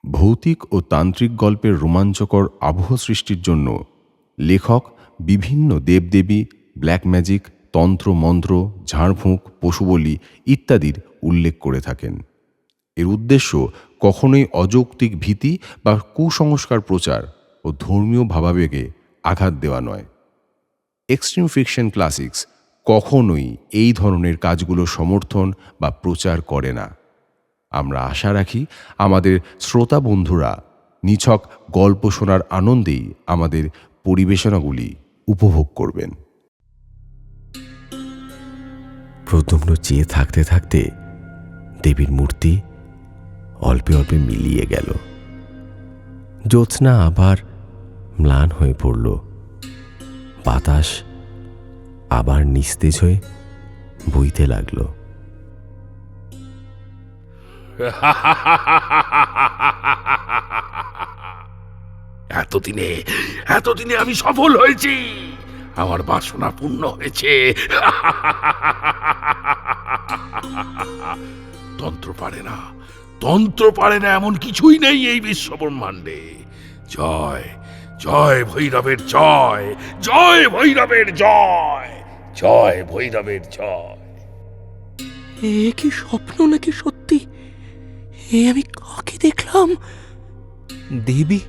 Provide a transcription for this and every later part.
ভৌতিক ও তান্ত্রিক গল্পের রোমাঞ্চকর আবহ সৃষ্টির জন্য লেখক বিভিন্ন দেবদেবী, ব্ল্যাক ম্যাজিক, তন্ত্র মন্ত্র, ঝাড়ফুঁক, পশুবলি ইত্যাদির উল্লেখ করে থাকেন। এর উদ্দেশ্য কখনোই অযৌক্তিক ভীতি বা কুসংস্কার প্রচার ও ধর্মীয় ভাবাবেগে আঘাত দেওয়া নয়। এক্সট্রিম ফিকশন ক্লাসিক্স কখনোই এই ধরনের কাজগুলো সমর্থন বা প্রচার করে না। আমরা আশা রাখি আমাদের শ্রোতা বন্ধুরা নিছক গল্প শোনার আনন্দেই আমাদের পরিবেশনাগুলি উপভোগ করবেন। প্রদ্যুম্ন চেয়ে থাকতে থাকতে দেবীর মূর্তি অল্পে অল্পে মিলিয়ে গেল। জ্যোৎস্না আবার ম্লান হয়ে পড়ল। বাতাস আবার নিস্তেজ হয়ে বইতে লাগল। এতদিনে আমি সফল হয়েছি, আমার বাসনা পূর্ণ হয়েছে। তন্ত্র পারে না এমন কিছুই নেই এই বিশ্ব ব্রহ্মাণ্ডে। জয় জয় ভৈরবের জয়, জয় ভৈরবের জয়, জয় ভৈরবের জয়। এ কি স্বপ্ন নাকি সত্যি? এ আমি কাকে দেখলাম? দেবী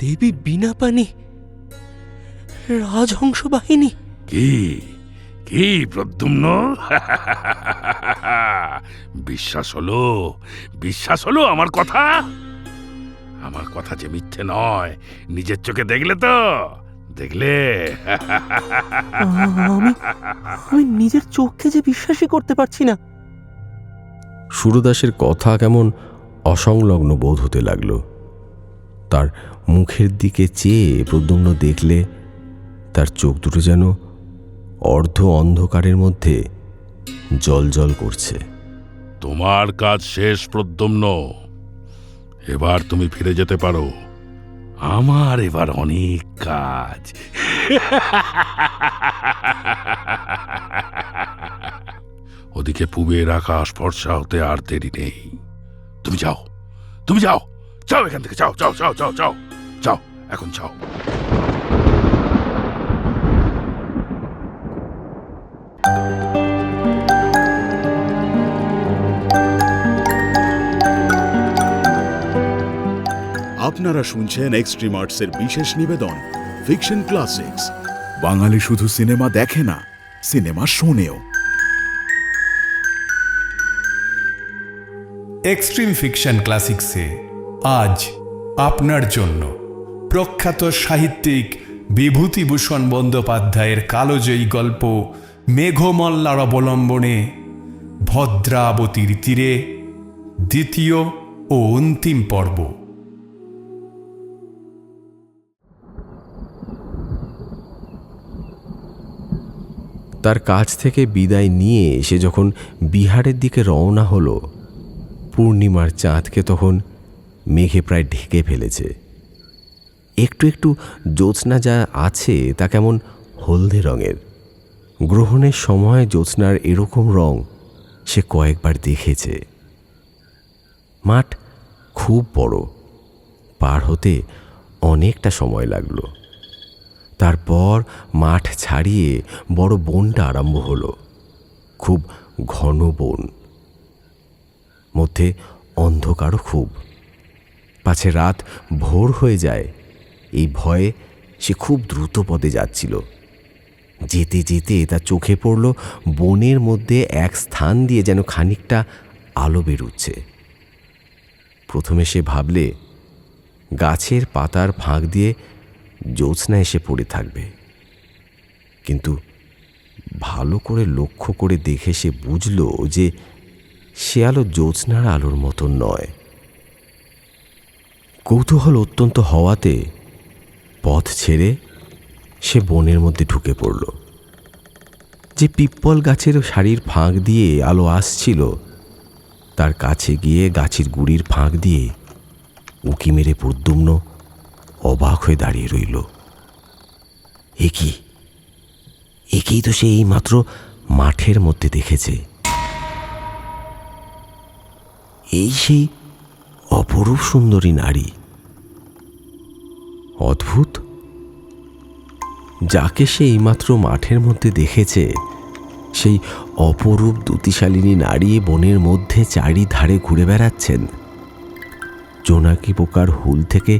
দেবী বিনা পানি, রাজহংস বাহিনী। কি কি প্রদ্যুম্ন, বিশ্বাস হলো আমার কথা যে মিথ্যে নয়? নিজের চোখে দেখলে আমি নিজের চোখকে যে বিশ্বাসই করতে পারছি না। সুরদাসের কথা কেমন অসংলগ্ন বোধ হতে লাগল। তার মুখের দিকে চেয়ে প্রদ্যুম্ন দেখলে তার চোখ দুটো যেন অর্ধ অন্ধকারের মধ্যে জ্বলজ্বল করছে। তোমার কাজ শেষ প্রদ্যুম্ন, এবার তুমি ফিরে যেতে পারো। আমার এবার অনেক কাজ। ওদিকে পূবের আকাশ ফর্সা হতে আর দেরি নেই। তুমি যাও এখান থেকে, যাও এখন যাও। আপনারা শুনছেন এক্সট্রিম আর্টসের বিশেষ নিবেদন ফিকশন ক্লাসিক্স। বাঙালি শুধু সিনেমা দেখে না, সিনেমা শোনেও। এক্সট্রিম ফিকশন ক্লাসিক্সে আজ আপনার জন্য প্রখ্যাত সাহিত্যিক বিভূতিভূষণ বন্দ্যোপাধ্যায়ের কালজয়ী গল্প মেঘমল্লার অবলম্বনে ভদ্রাবতীর তীরে দ্বিতীয় ও অন্তিম পর্ব। তার কাছ থেকে বিদায় নিয়ে সে যখন বিহারের দিকে রওনা হলো, পূর্ণিমার চাঁদকে তখন মেঘে প্রায় ঢেকে ফেলেছে। একটু একটু জ্যোৎস্না যা আছে তা কেমন হলদে রঙের। গ্রহণের সময় জ্যোৎস্নার এরকম রং সে কয়েকবার দেখেছে। মাঠ খুব বড়, পার হতে অনেকটা সময় লাগলো। তারপর মাঠ ছাড়িয়ে বড় বনটা আরম্ভ হলো। খুব ঘন বন, মধ্যে অন্ধকারও খুব। পাছে রাত ভোর হয়ে যায় এই ভয়ে সে খুব দ্রুত পদে যাচ্ছিল। যেতে যেতে তার চোখে পড়ল বনের মধ্যে এক স্থান দিয়ে যেন খানিকটা আলো বেরুচ্ছে। প্রথমে সে ভাবলে গাছের পাতার ফাঁক দিয়ে জ্যোৎস্না এসে পড়ে থাকবে, কিন্তু ভালো করে লক্ষ্য করে দেখে সে বুঝল যে সে আলো জ্যোৎস্নার আলোর মতন নয়। কৌতূহল অত্যন্ত হওয়াতে পথ ছেড়ে সে বনের মধ্যে ঢুকে পড়ল। যে পিপ্পল গাছের সারির ফাঁক দিয়ে আলো আসছিল, তার কাছে গিয়ে গাছের গুড়ির ফাঁক দিয়ে উঁকি মেরে প্রদ্যুম্ন অবাক হয়ে দাঁড়িয়ে রইল। একেই তো সে এইমাত্র মাঠের মধ্যে দেখেছে। এই সেই অপরূপ সুন্দরী নারী। অদ্ভুত, যাকে সে এইমাত্র মাঠের মধ্যে দেখেছে, সেই অপরূপ দ্যুতিশালিনী নারী বনের মধ্যে চারিধারে ঘুরে বেড়াচ্ছেন। জোনাকি পোকার হুল থেকে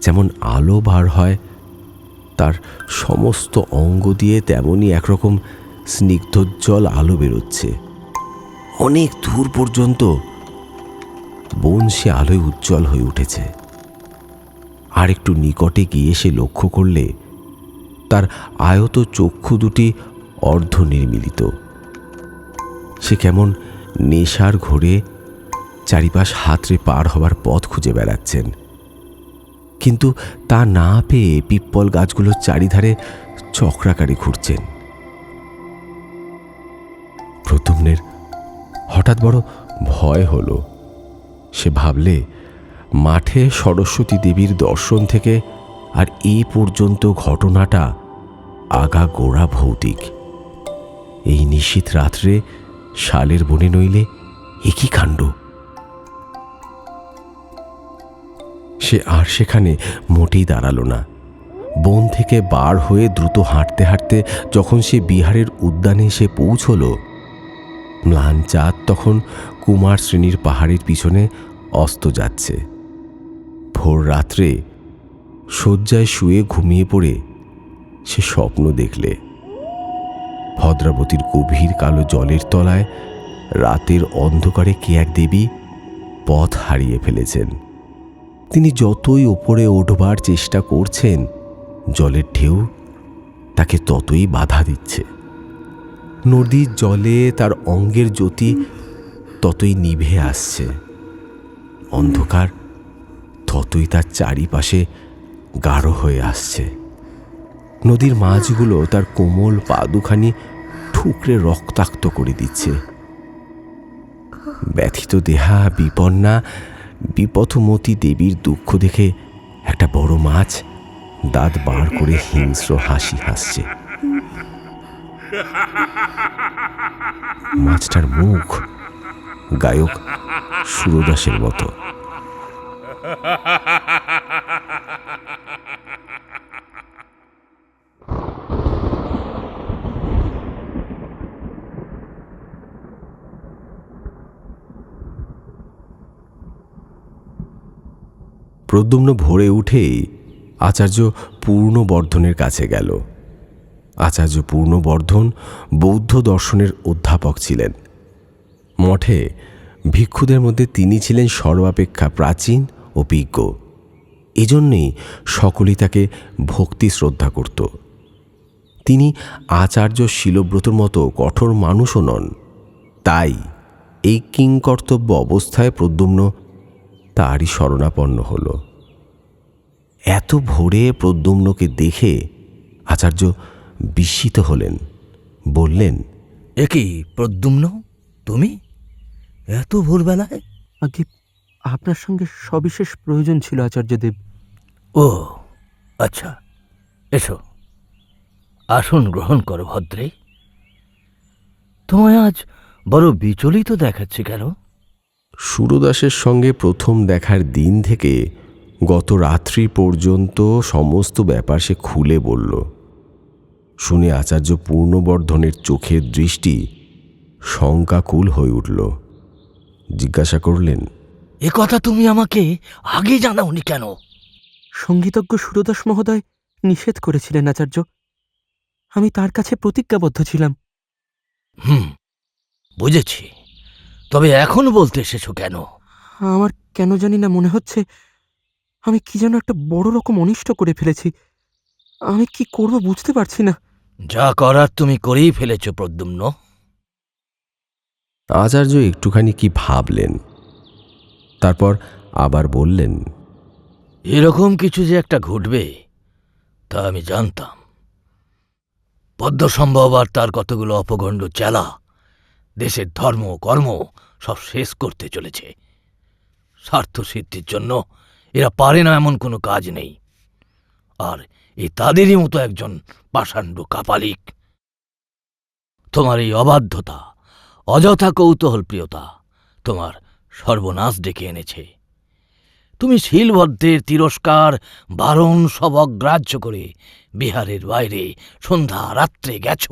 যেমন আলো বার হয়, তার সমস্ত অঙ্গ দিয়ে তেমনই একরকম স্নিগ্ধোজ্জ্বল আলো বেরোচ্ছে। অনেক দূর পর্যন্ত বন সে আলোয় উজ্জ্বল হয়ে উঠেছে। আর একটু নিকটে গিয়ে সে লক্ষ্য করলে তার আয়ত চক্ষু দুটি অর্ধনির্মিলিত। সে কেমন নেশার ঘোরে চারিপাশ হাতড়ে পার হবার পথ খুঁজে বেড়াচ্ছেন, কিন্তু তা না পেয়ে পিপ্পল গাছগুলোর চারিধারে চক্রাকারে ঘুরছেন। প্রদ্যুম্নের হঠাৎ বড় ভয় হলো। সে ভাবলে, মাঠে সরস্বতী দেবীর দর্শন থেকে আর এই পর্যন্ত ঘটনাটা আগাগোড়া ভৌতিক। এই নিশীথ রাত্রে শালের বনে নইলে একই কাণ্ড। সে আর সেখানে মোটেই দাঁড়ালো না। বন থেকে বার হয়ে দ্রুত হাঁটতে হাঁটতে যখন সে বিহারের উদ্যানে এসে পৌঁছল, ম্লান চাঁদ তখন কুমার শ্রেণীর পাহাড়ের পিছনে অস্ত যাচ্ছে। ভোর রাত্রে শয্যায় শুয়ে ঘুমিয়ে পড়ে সে স্বপ্ন দেখলে ভদ্রাবতীর গভীর কালো জলের তলায় রাতের অন্ধকারে কে এক দেবী পথ হারিয়ে ফেলেছেন। তিনি যতই ওপরে উঠবার চেষ্টা করছেন, জলের ঢেউ তাকে ততই বাধা দিচ্ছে। নদীর জলে তার অঙ্গের জ্যোতি ততই নিভে আসছে। অন্ধকার ততই তার চারিপাশে গাঢ় হয়ে আসছে। নদীর মাছগুলো তার কোমল পা দুখানি ঠুকরে রক্তাক্ত করে দিচ্ছে। ব্যথিত দেহা বিপন্না বিপথমতী দেবীর দুঃখ দেখে একটা বড় মাছ দাঁত বার করে হিংস্র হাসি হাসছে। মাছটার মুখ গায়ক সুরদাসের মতো। প্রদ্যুম্ন ভোরে উঠেই আচার্য পূর্ণবর্ধনের কাছে গেল। আচার্য পূর্ণবর্ধন বৌদ্ধ দর্শনের অধ্যাপক ছিলেন। মঠে ভিক্ষুদের মধ্যে তিনি ছিলেন সর্বাপেক্ষা প্রাচীন ও বিজ্ঞ। এজন্যেই সকলেই তাকে ভক্তি শ্রদ্ধা করত। তিনি আচার্য শীলব্রতর মতো কঠোর মানুষও নন। তাই এই কিংকর্তব্য অবস্থায় প্রদ্যুম্ন তারই শরণাপন্ন হল। এত ভোরে প্রদ্যুম্নকে দেখে আচার্য বিস্মিত হলেন। বললেন, এ কি প্রদ্যুম্ন, তুমি এত ভোরবেলায়? আগে আপনার সঙ্গে সবিশেষ প্রয়োজন ছিল আচার্যদেব। ও আচ্ছা, এসো, আসন গ্রহণ করো ভদ্রে। তোমায় আজ বড় বিচলিত দেখাচ্ছে কেন? সুরদাসের সঙ্গে প্রথম দেখার দিন থেকে গত রাত্রি পর্যন্ত সমস্ত ব্যাপার সে খুলে বলল। শুনে আচার্য পূর্ণবর্ধনের চোখের দৃষ্টি শঙ্কাকুল হয়ে উঠল। জিজ্ঞাসা করলেন, এ কথা তুমি আমাকে আগে জানাওনি কেন? সঙ্গীতজ্ঞ সুরদাস মহোদয় নিষেধ করেছিলেন আচার্য। আমি তার কাছে প্রতিজ্ঞাবদ্ধ ছিলাম। বুঝেছি, তবে এখন বলতে এসেছো কেন? আমার কেন জানি না মনে হচ্ছে আমি কি যেন একটা বড় রকম অনিষ্ট করে ফেলেছি। আমি কি করব বুঝতে পারছি না। যা করার তুমি করেই ফেলেছ প্রদ্যুম্ন। আচার্য একটুখানি কি ভাবলেন, তারপর আবার বললেন, এরকম কিছু যে একটা ঘটবে তা আমি জানতাম। পদ্মসম্ভব আর তার কতগুলো অপগণ্ড চেলা দেশের ধর্ম কর্ম সব শেষ করতে চলেছে। স্বার্থসিদ্ধির জন্য এরা পারে না এমন কোনো কাজ নেই। আর এ তাদেরই মতো একজন পাষাণ্ড কাপালিক। তোমার এই অবাধ্যতা, অযথা কৌতূহল প্রিয়তা তোমার সর্বনাশ ডেকে এনেছে। তুমি শিলবদ্ধের তিরস্কার বারণ সব অগ্রাহ্য করে বিহারের বাইরে সন্ধ্যা রাত্রে গেছ,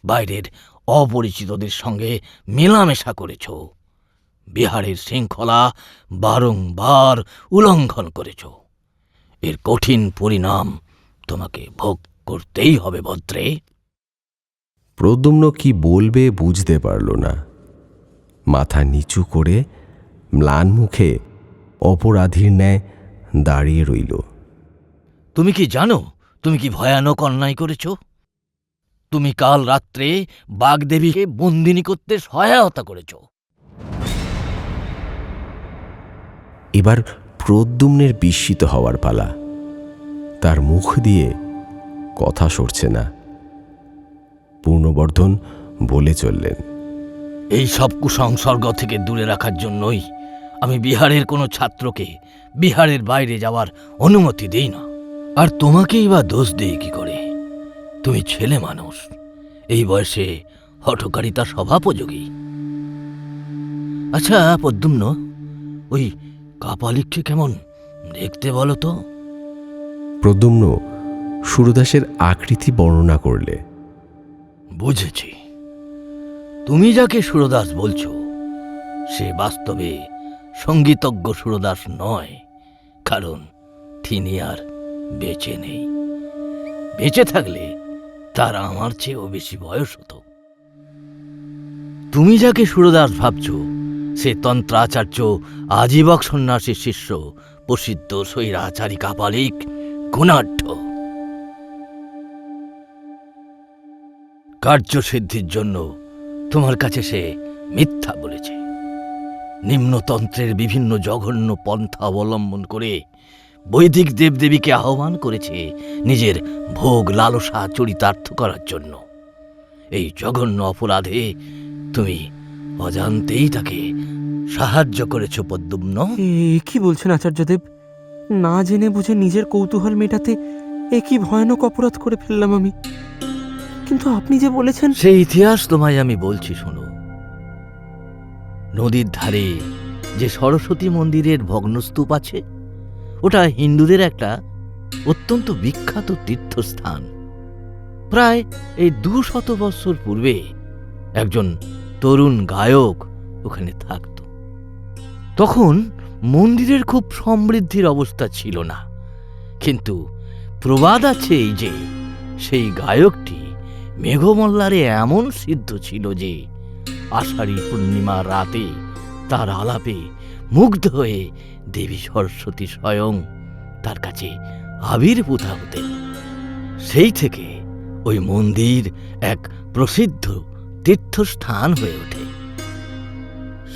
বাইরের অপরিচিতদের সঙ্গে মেলামেশা করেছ, বিহারের শৃঙ্খলা বারংবার উল্লঙ্ঘন করেছ। এর কঠিন পরিণাম তোমাকে ভোগ করতেই হবে ভদ্রে। প্রদ্যুম্ন কি বলবে বুঝতে পারল না। মাথা নিচু করে ম্লান মুখে অপরাধীর ন্যায় দাঁড়িয়ে রইল। তুমি কি জানো তুমি কি ভয়ানক অন্যায় করেছ? তুমি কাল রাত্রে বাগদেবীকে বন্দিনী করতে সহায়তা করেছ। এবার প্রদ্যুম্নের বিস্মিত হওয়ার পালা। তার মুখ দিয়ে কথা সরছে না। পূর্ণবর্ধন বলে চললেন, এই সব কুসংসর্গ থেকে দূরে রাখার জন্যই আমি বিহারের কোনো ছাত্রকে বিহারের বাইরে যাওয়ার অনুমতি দেই না। আর তোমাকেই বা দোষ দেই কি করে? তুমি ছেলে মানুষ, এই বয়সে হঠকারিতা স্বভাবোযোগী। আচ্ছা প্রদ্যুম্ন, ওই কাপালিককে কেমন দেখতে বলো তো? প্রদ্যুম্ন সুরদাসের আকৃতি বর্ণনা করলে। বুঝেছি, তুমি যাকে সুরদাস বলছ সে বাস্তবে সঙ্গীতজ্ঞ সুরদাস নয়, কারণ তিনি আর বেঁচে নেই। বেঁচে থাকলে তার আমার চেয়েও বেশি বয়স হতো। তুমি যাকে সুরদাস ভাবছ সে তন্ত্রাচার্য আজীবক সন্ন্যাসীর শিষ্য প্রসিদ্ধ স্বৈরাচারী কাপালিক গুণাঢ্য। কার্যসিদ্ধির জন্য তোমার কাছে সে মিথ্যা বলেছে। নিম্নতন্ত্রের বিভিন্ন জঘন্য পন্থা অবলম্বন করে বৈদিক দেবদেবীকে আহ্বান করেছে নিজের ভোগ লালসা চরিতার্থ করার জন্য। এই জঘন্য অপরাধে তুমি অজান্তেই তাকে সাহায্য করেছ প্রদ্যুম্ন। কি বলছেন আচার্যদেব? না জেনে বুঝে নিজের কৌতূহল মেটাতে কি ভয়ানক অপরাধ করে ফেললাম আমি। কিন্তু আপনি যে বলেছেন, সেই ইতিহাস তোমায় আমি বলছি শোনো। নদীর ধারে যে সরস্বতী মন্দিরের ভগ্নস্তূপ আছে, ওটা হিন্দুদের একটা অত্যন্ত বিখ্যাত তীর্থস্থান। প্রায় এই 200 বৎসর পূর্বে একজন তরুণ গায়ক ওখানে থাকত। তখন মন্দিরের খুব সমৃদ্ধির অবস্থা ছিল না, কিন্তু প্রবাদ আছে এই যে সেই গায়কটি মেঘমল্লারে এমন সিদ্ধ ছিল যে আষাঢ়ী পূর্ণিমার রাতে তার আলাপে মুগ্ধ হয়ে দেবী সরস্বতী স্বয়ং তার কাছে আবির্ভূত হতেন। সেই থেকে ওই মন্দির এক প্রসিদ্ধ তীর্থস্থান হয়ে ওঠে।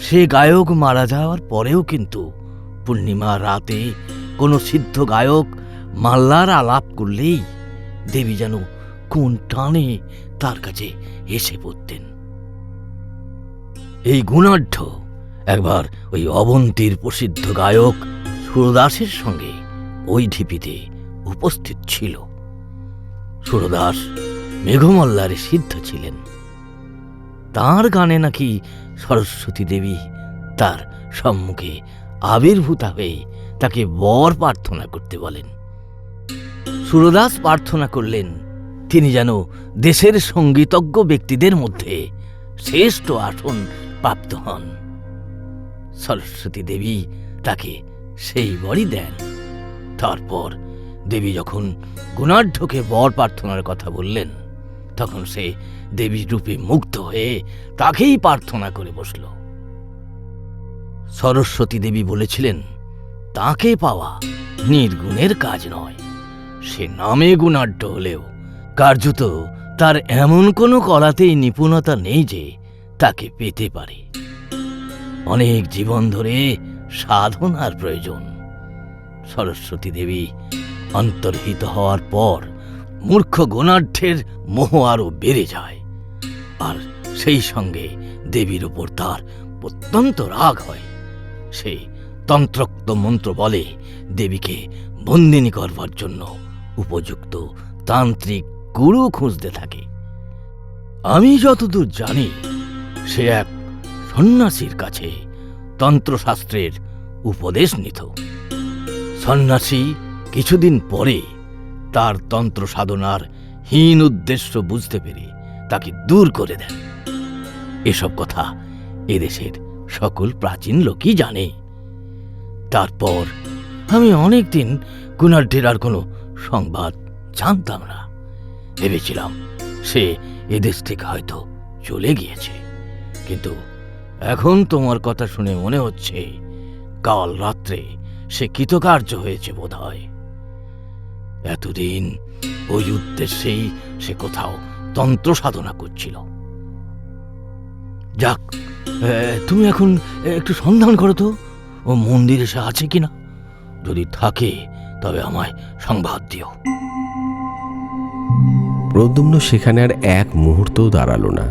সে গায়ক মারা যাওয়ার পরেও কিন্তু পূর্ণিমার রাতে কোনো সিদ্ধ গায়ক মাল্লার আলাপ করলেই দেবী যেন কোন টানে তার কাছে এসে পড়তেন। এই গুণাঢ্য একবার ওই অবন্তীর প্রসিদ্ধ গায়ক সুরদাসের সঙ্গে ওই ঢিপিতে উপস্থিত ছিল। সুরদাস মেঘমল্লারে সিদ্ধ ছিলেন। তাঁর গানে নাকি সরস্বতী দেবী তার সম্মুখে আবির্ভূতা হয়ে তাকে বর প্রার্থনা করতে বলেন। সুরদাস প্রার্থনা করলেন তিনি যেন দেশের সঙ্গীতজ্ঞ ব্যক্তিদের মধ্যে শ্রেষ্ঠ আসন প্রাপ্ত হন। সরস্বতী দেবী তাকে সেই বরই দেন। তারপর দেবী যখন গুণাঢ্যকে বর প্রার্থনার কথা বললেন, তখন সে দেবীর রূপে মুগ্ধ হয়ে তাকেই প্রার্থনা করে বসল। সরস্বতী দেবী বলেছিলেন তাকে পাওয়া নির্গুণের কাজ নয়। সে নামে গুণাঢ্য হলেও কার্যত তার এমন কোনো কলাতেই নিপুণতা নেই যে তাকে পেতে পারে। অনেক জীবন ধরে সাধনার প্রয়োজন। সরস্বতী দেবী অন্তর্হিত হওয়ার পর মূর্খ গুণাঢ্যের মোহ আরো বেড়ে যায়, আর সেই সঙ্গে দেবীর উপর তার অত্যন্ত রাগ হয়। সে তন্ত্রোক্ত মন্ত্র বলে দেবীকে বন্দিনী করবার জন্য উপযুক্ত তান্ত্রিক গুরু খুঁজতে থাকে। আমি যতদূর জানি সে এক সন্ন্যাসীর কাছে তন্ত্রশাস্ত্রের উপদেশ নিত। সন্ন্যাসী কিছুদিন পরে তার তন্ত্র সাধনার হীন উদ্দেশ্য বুঝতে পেরে তাকে দূর করে দেন। এসব কথা এদেশের সকল প্রাচীন লোকই জানে। তারপর আমি অনেকদিন গুনার ঢেরার কোনো সংবাদ জানতাম না। ভেবেছিলাম সে এদেশ থেকে হয়তো চলে গিয়েছে, কিন্তু এখন তোমার কথা শুনে মনে হচ্ছে কাল রাত্রে সে কৃতকার্য হয়েছে বোধহয়। এতদিন ওই উদ্দেশ্যেই সে কোথাও তন্ত্র সাধনা করছিল। যাক, তুমি এখন একটু সন্ধান করো তো ও মন্দিরে সে আছে কিনা। যদি থাকে তবে আমায় সংবাদ দিও। প্রদ্যুম্ন সেখানে আর এক মুহূর্তও দাঁড়ালো না।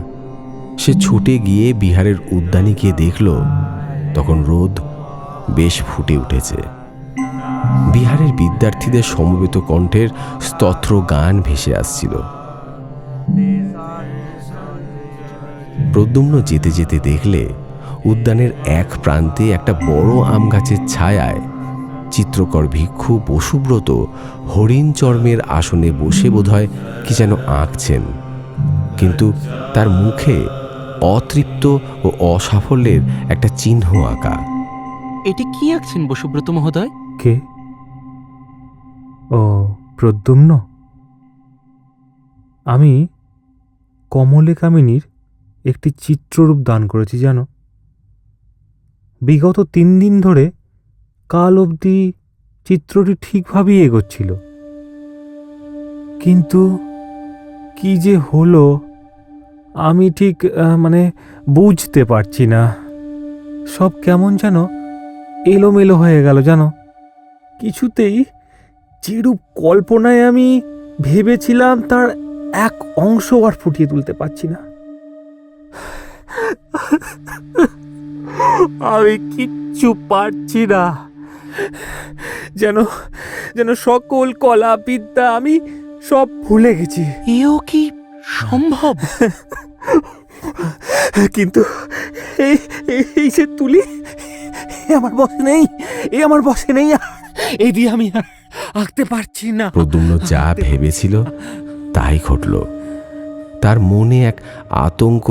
সে ছুটে গিয়ে বিহারের উদ্যানে গিয়ে দেখল তখন রোদ বেশ ফুটে উঠেছে। বিহারের বিদ্যার্থীদের সমবেত কণ্ঠের স্তোত্র গান ভেসে আসছিল। প্রদ্যুম্ন যেতে যেতে দেখলে উদ্যানের এক প্রান্তে একটা বড় আম গাছের ছায়ায় চিত্রকর ভিক্ষু বসুব্রত হরিণ চর্মের আসনে বসে বোধহয় কি যেন আঁকছেন, কিন্তু তার মুখে অতৃপ্ত ও অসাফল্যের একটা চিহ্ন আঁকা। এটি কি আঁকছেন বসুব্রত মহোদয়? কে? ও প্রদ্যুম্ন। আমি কমলে কামিনীর একটি চিত্ররূপ দান করেছি জানো। বিগত 3 দিন ধরে কাল অবধি চিত্রটি ঠিকভাবেই এগোচ্ছিল, কিন্তু কি যে হলো আমি ঠিক বুঝতে পারছি না। সব কেমন যেন এলোমেলো হয়ে গেল জানো। কিছুতেই যেরূপ কল্পনায় আমি ভেবেছিলাম তার এক অংশ আর ফুটিয়ে তুলতে পারছি না। আমি কিচ্ছু পারছি না। যেন যেন সকল কলা বিদ্যা আমি সব ভুলে গেছি। এও কি সম্ভব? কিন্তু এই যে তুলি, আমার বসে নেই, আমার বসে নেই। এই দিয়ে আমি আর আঁকতে পারছি না। প্রদ্যুম্ন যা ভেবেছিল তাই ঘটল। তার মনে এক আতঙ্ক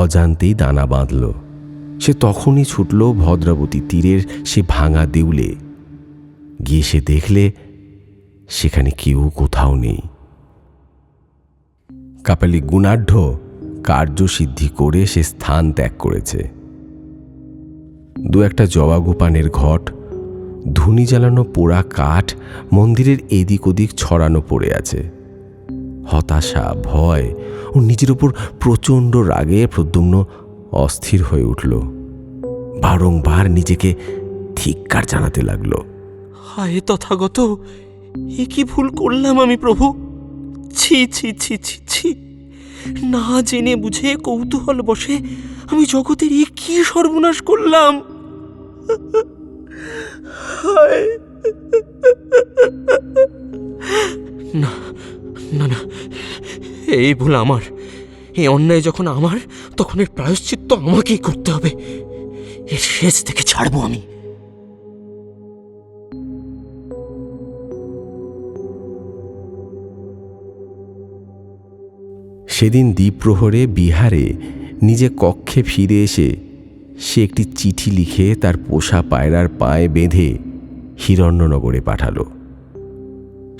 অজান্তেই দানা বাঁধল। সে তখনই ছুটল ভদ্রাবতী তীরের সে ভাঙা দেউলে। গিয়ে সে দেখলে সেখানে কেউ কোথাও নেই। কাপালি গুণাঢ্য কার্যসিদ্ধি করে সে স্থান ত্যাগ করেছে। 2-একটা জবা গোপানের ঘট, ধুনি জ্বালানো পোড়া কাঠ মন্দিরের এদিক ওদিক ছড়ানো পড়ে আছে। হতাশা, ভয় ও নিজের উপর প্রচণ্ড রাগে প্রদ্যুম্ন অস্থির হয়ে উঠল। বারংবার নিজেকে ধিক্কার জানাতে লাগলো। হায় তথাগত, এ কি ভুল করলাম আমি প্রভু! ছি ছি ছি ছি ছি! না জেনে বুঝে কৌতূহল বসে আমি জগতের এ কি সর্বনাশ করলাম! হায়! না না না, এই ভুল আমার। এই অন্যায় যখন আমার, তখন এর প্রায়শ্চিত্ত আমাকেই করতে হবে। এর শেষ থেকে ছাড়বো আমি। সেদিন দ্বীপ্রহরে বিহারে নিজে কক্ষে ফিরে এসে সে একটি চিঠি লিখে তার পোষা পায়রার পায়ে বেঁধে হিরণ্যনগরে পাঠাল।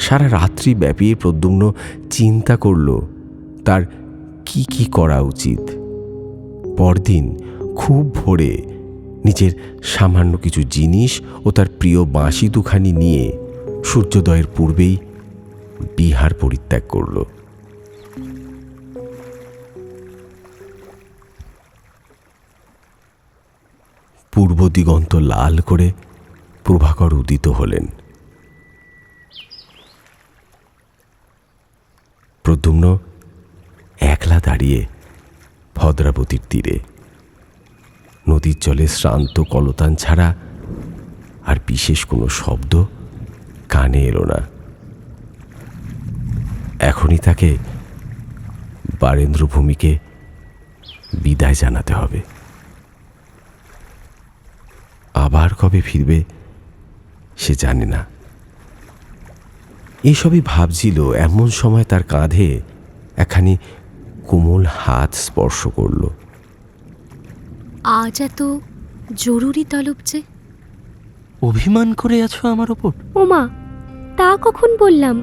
সারা রাত্রি ব্যাপী প্রদ্যুম্ন চিন্তা করল তার কি কি করা উচিত। পরদিন খুব ভোরে নিজের সামান্য কিছু জিনিস ও তার প্রিয় বাঁশি দুখানি নিয়ে সূর্যোদয়ের পূর্বেই বিহার পরিত্যাগ করল। পূর্ব দিগন্ত লাল করে প্রভাকর উদিত হলেন। প্রদ্যুম্ন একলা দাঁড়িয়ে ভদ্রাবতীর তীরে। নদীর জলে শ্রান্ত কলতান ছাড়া আর বিশেষ কোনো শব্দ কানে এলো না। এখনই তাকে বারেন্দ্রভূমিকে বিদায় জানাতে হবে। আবার কবে ফিরবে সে জানে না। এইসবই ভাবছিল, এমন সময় তার কাঁধে একখানি কোমল হাত স্পর্শ করল। আজ এত জরুরি তলব যে? অভিমান করে আছো আমার ওপর? ওমা, তা কখন বললাম?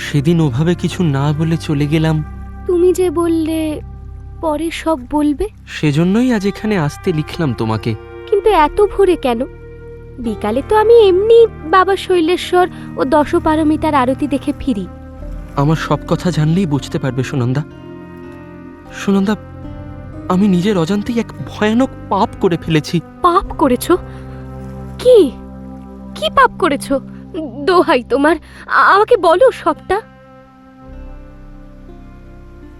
সেদিন ওভাবে কিছু না বলে চলে গেলাম, তুমি যে বললে পরে সব বলবে। সেজন্যই আজ এখানে আসতে লিখলাম তোমাকে। কিন্তু এত ভোরে কেন? বিকালে তো আমি এমনি বাবা শৈলেশ্বর ও দশপারমিতার আরতি দেখে ফিরি। আমার সব কথা জানলেই বুঝতে পারবে সুনন্দা। সুনন্দা, আমি নিজের অজান্তেই এক ভয়ানক পাপ করে ফেলেছি। পাপ করেছ? কি কি পাপ করেছ? দোহাই তোমার, আমাকে বলো সবটা।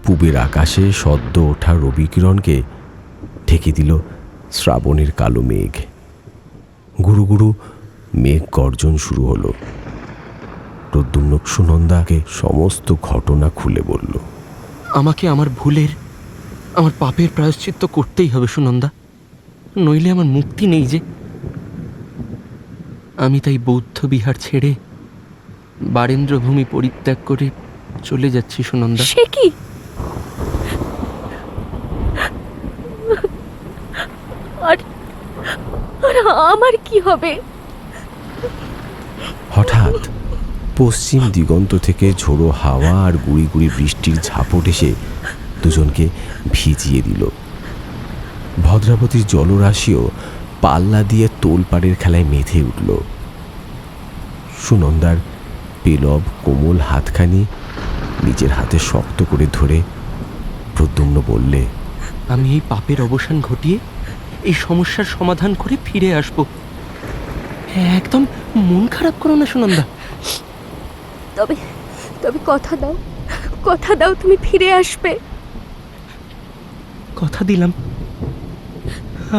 পূবের আকাশে সদ্য ওঠা রবিকিরণকে ঢেকে দিল শ্রাবণের কালো মেঘ। গুরু গুরু মেঘ গর্জন শুরু হলো। প্রদ্যুম্ন সুনন্দাকে সমস্ত ঘটনা খুলে বলল। আমাকে আমার ভুলের, আমার পাপের প্রায়শ্চিত্ত করতেই হবে সুনন্দা, নইলে আমার মুক্তি নেই যে। আমি তাই বৌদ্ধ বিহার ছেড়ে বারেন্দ্রভূমি পরিত্যাগ করে চলে যাচ্ছি সুনন্দা। সে কি? আর আমার কি হবে? হঠাৎ পশ্চিম দিগন্ত থেকে ঝোড়ো হাওয়া আর গুড়ি গুড়ি বৃষ্টির ঝাপট এসে দুজনকে ভিজিয়ে দিল। ভদ্রাবতীর জলরাশিও পাল্লা দিয়ে তোলপাড়ের খেলায় মেতে উঠল। সুনন্দার পেলব কোমল হাতখানি নিজের হাতে শক্ত করে ধরে প্রদ্যুম্ন বললে, আমি এই পাপের অবসান ঘটিয়ে এই সমস্যার সমাধান করে ফিরে আসব। একদম মন খারাপ করো না সুনন্দা। তবে তবে কথা দাও, কথা দাও তুমি ফিরে আসবে। কথা দিলাম,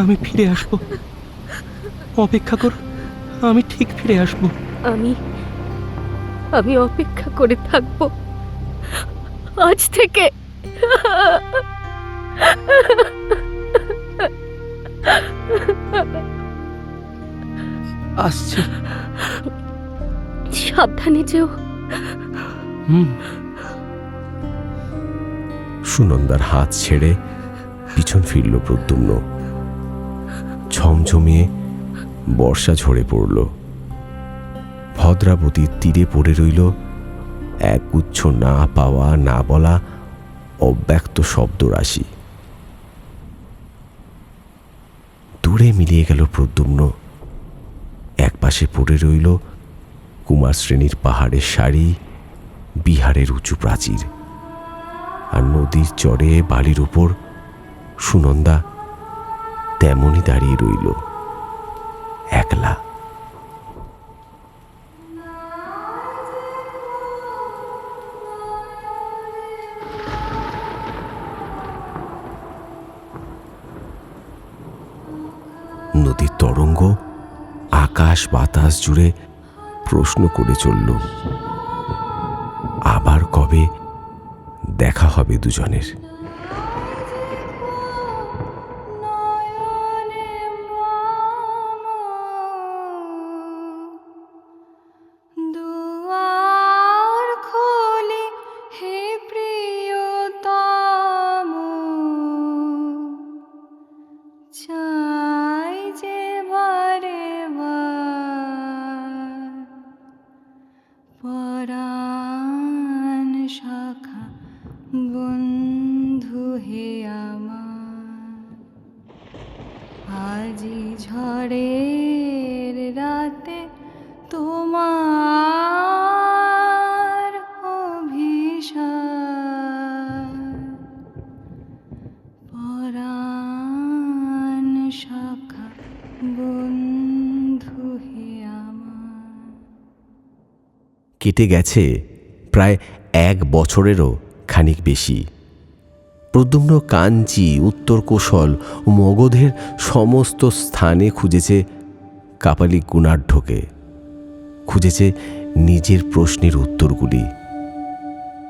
আমি ফিরে আসব। অপেক্ষা কর, আমি ঠিক ফিরে আসব। আমি আমি অপেক্ষা করে থাকব আজ থেকে। আসছি। সাবধানে যেও। সুনন্দার হাত ছেড়ে পিছন ফিরল প্রদ্যুম্ন। ঝমঝমিয়ে বর্ষা ঝরে পড়ল। ভদ্রাবতীর তীরে পড়ে রইল একগুচ্ছ না পাওয়া না বলা অব্যক্ত শব্দরাশি। দূরে মিলিয়ে গেল প্রদ্যুম্ন। একপাশে পড়ে রইল কুমার শ্রেণীর পাহাড়ের সারি, বিহারের উঁচু প্রাচীর, আর নদীর চরে বালির উপর সুনন্দা তেমনই দাঁড়িয়ে রইল, একলা। নদীর তরঙ্গ আকাশ বাতাস জুড়ে প্রশ্ন করে চলল, আবার কবে দেখা হবে দুজনের। বন্ধু হে আমার, আজি ঝড়ের রাতে তোমার অভিশাপ, পরাণ শাখা বন্ধু হে আমার। কেটে গেছে প্রায় 1 বছরেরও খানিক বেশি। প্রদ্যুম্ন কাঞ্চি, উত্তর কোশল ও মগধের সমস্ত স্থানে খুঁজেছে কাপালিক গুণাঢ্যকে, খুঁজেছে নিজের প্রশ্নের উত্তরগুলি,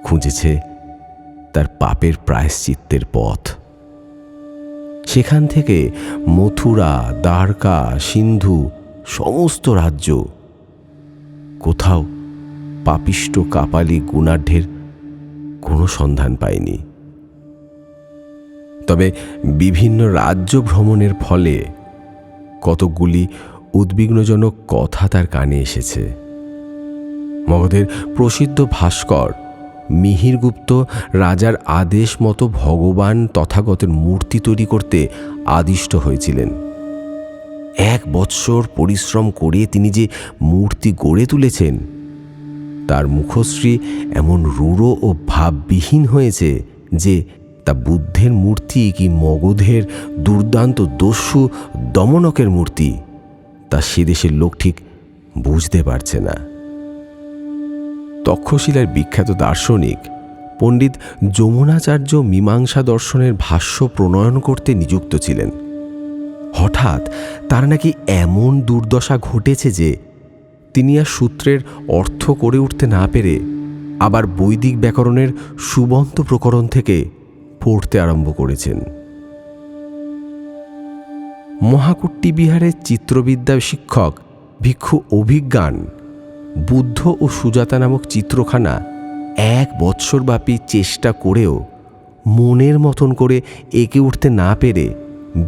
খুঁজেছে তার পাপের প্রায়শ্চিত্তের পথ। সেখান থেকে মথুরা, দ্বারকা, সিন্ধু সমস্ত রাজ্য, কোথাও পাপিষ্ট কাপালি গুণাঢ্যের কোনো সন্ধান পায়নি। তবে বিভিন্ন রাজ্য ভ্রমণের ফলে কতকগুলি উদ্বিগ্নজনক কথা তার কানে এসেছে। মগধের প্রসিদ্ধ ভাস্কর মিহিরগুপ্ত রাজার আদেশ মতো ভগবান তথাগতের মূর্তি তৈরি করতে আদিষ্ট হয়েছিলেন। 1 বৎসর পরিশ্রম করে তিনি যে মূর্তি গড়ে তুলেছেন, তার মুখশ্রী এমন রূঢ় ও ভাববিহীন হয়েছে যে তা বুদ্ধের মূর্তি কি মগধের দুর্দান্ত দস্যু দমনকের মূর্তি, তা সে দেশের লোক ঠিক বুঝতে পারছে না। তক্ষশিলার বিখ্যাত দার্শনিক পণ্ডিত যমুনাচার্য মীমাংসা দর্শনের ভাষ্য প্রণয়ন করতে নিযুক্ত ছিলেন। হঠাৎ তার নাকি এমন দুর্দশা ঘটেছে যে তিনি আর সূত্রের অর্থ করে উঠতে না পেরে আবার বৈদিক ব্যাকরণের সুবন্ত প্রকরণ থেকে পড়তে আরম্ভ করেছেন। মহাকুট্টি বিহারের চিত্রবিদ্যা শিক্ষক ভিক্ষু অভিজ্ঞান বুদ্ধ ও সুজাতা নামক চিত্রখানা 1 বৎসরব্যাপী চেষ্টা করেও মনের মতন করে এঁকে উঠতে না পেরে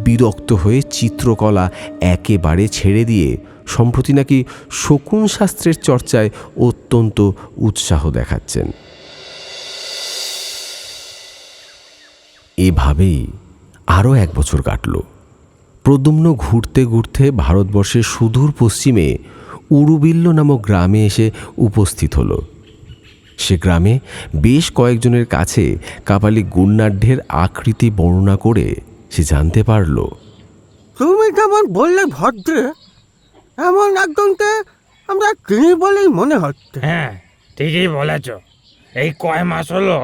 বিরক্ত হয়ে চিত্রকলা একেবারে ছেড়ে দিয়ে সম্প্রতি নাকি শকুন শাস্ত্রের চর্চায় অত্যন্ত উৎসাহ দেখাচ্ছেন। এভাবেই আরও 1 বছর কাটল। প্রদ্যুম্ন ঘুরতে ঘুরতে ভারতবর্ষের সুদূর পশ্চিমে উরুবিল্ল নামক গ্রামে এসে উপস্থিত হল। সে গ্রামে বেশ কয়েকজনের কাছে কাপালি গুণাঢ্যের আকৃতি বর্ণনা করে সে জানতে পারল, তুমি যেমন বললে ভদ্র, এমন একজনকে আমরা চিনি বলেই মনে হচ্ছে। হ্যাঁ, ঠিকই বলেছ। এই কয় মাস হলো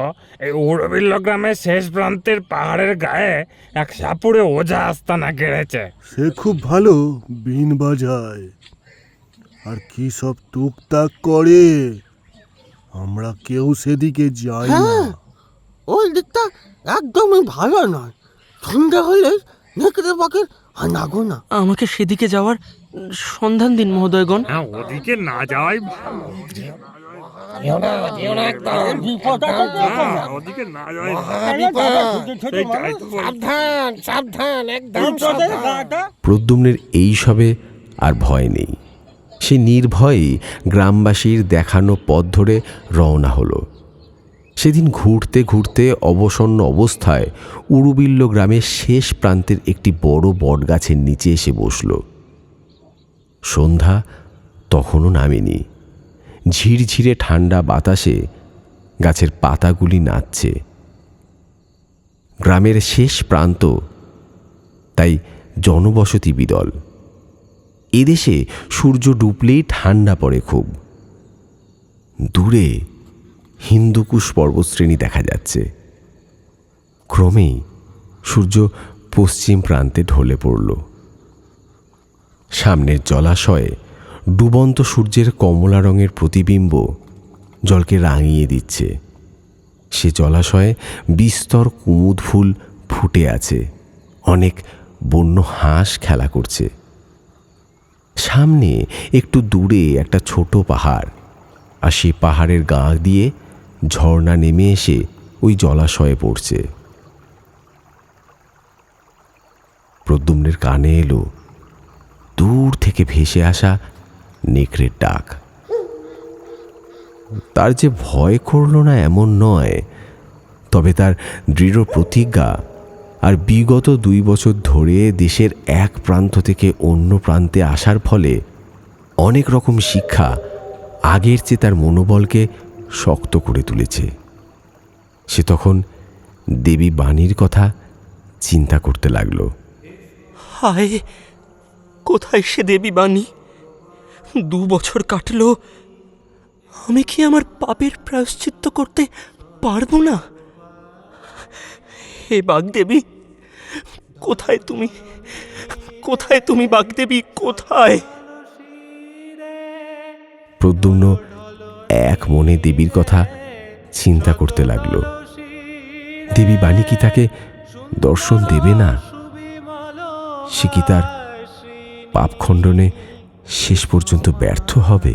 এই উড়বিল্ল গ্রামের শেষ প্রান্তের পাহাড়ের গায়ে এক সাপুড়ে ওঝা আস্তানা গেড়েছে। সে খুব ভালো বিন বাজায় আর কি সব টুকটাক করে, আমরা কেউ সেদিকে যাই না। ওই দিকটা একদমই ভালো নয়। সন্ধ্যা হলে নেকড়ে বাঘের আনাগোনা। আমাকে সেদিকে যাওয়ার সন্ধান দিন মহোদয়গণ। ওদিকে না যাওয়াই ভালো। ওদিকে না যাওয়াই প্রদ্যুম্নের এই সবে আর ভয় নেই। সে নির্ভয়ে গ্রামবাসীর দেখানো পথ ধরে রওনা হলো। সেদিন ঘুরতে ঘুরতে অবসন্ন অবস্থায় উরুবিল্ল গ্রামের শেষ প্রান্তের একটি বড় বটগাছের নিচে এসে বসল। সন্ধ্যা তখনও নামেনি। ঝিরঝিরে ঠান্ডা বাতাসে গাছের পাতাগুলি নাচছে। গ্রামের শেষ প্রান্ত, তাই জনবসতি বিরল। এদেশে সূর্য ডুবলেই ঠান্ডা পড়ে খুব। দূরে হিন্দুকুশ পর্বতশ্রেণী দেখা যাচ্ছে। ক্রমেই সূর্য পশ্চিম প্রান্তে ঢলে পড়ল। সামনের জলাশয়ে ডুবন্ত সূর্যের কমলা রঙের প্রতিবিম্ব জলকে রাঙিয়ে দিচ্ছে। সে জলাশয়ে বিস্তর কুমুদ ফুল ফুটে আছে। অনেক বন্য হাঁস খেলা করছে। সামনে একটু দূরে একটা ছোট পাহাড়, আর সেই পাহাড়ের গা দিয়ে ঝর্ণা নেমে এসে ওই জলাশয়ে পড়ছে। প্রদ্যুম্নের কানে এলো দূর থেকে ভেসে আসা নেকড়ের ডাক। তার যে ভয় করল না এমন নয়, তবে তার দৃঢ় প্রতিজ্ঞা আর বিগত 2 বছর ধরে দেশের এক প্রান্ত থেকে অন্য প্রান্তে আসার ফলে অনেক রকম শিক্ষা আগের চেয়ে তার মনোবলকে শক্ত করে তুলেছে। সে তখন দেবী বাণীর কথা চিন্তা করতে লাগল। হায়, কোথায় সে দেবী বাণী? 2 বছর কাটলো, আমি কি আমার পাপের প্রায়শ্চিত্ত করতে পারবো না? হে বাগদেবী, কোথায় তুমি? কোথায় তুমি বাগদেবী, কোথায়? প্রদ্যুম্ন এক মনে দেবীর কথা চিন্তা করতে লাগল। দেবী বাণী কি তাকে দর্শন দেবে না? সে কি তার পাপ খণ্ডনে শেষ পর্যন্ত ব্যর্থ হবে?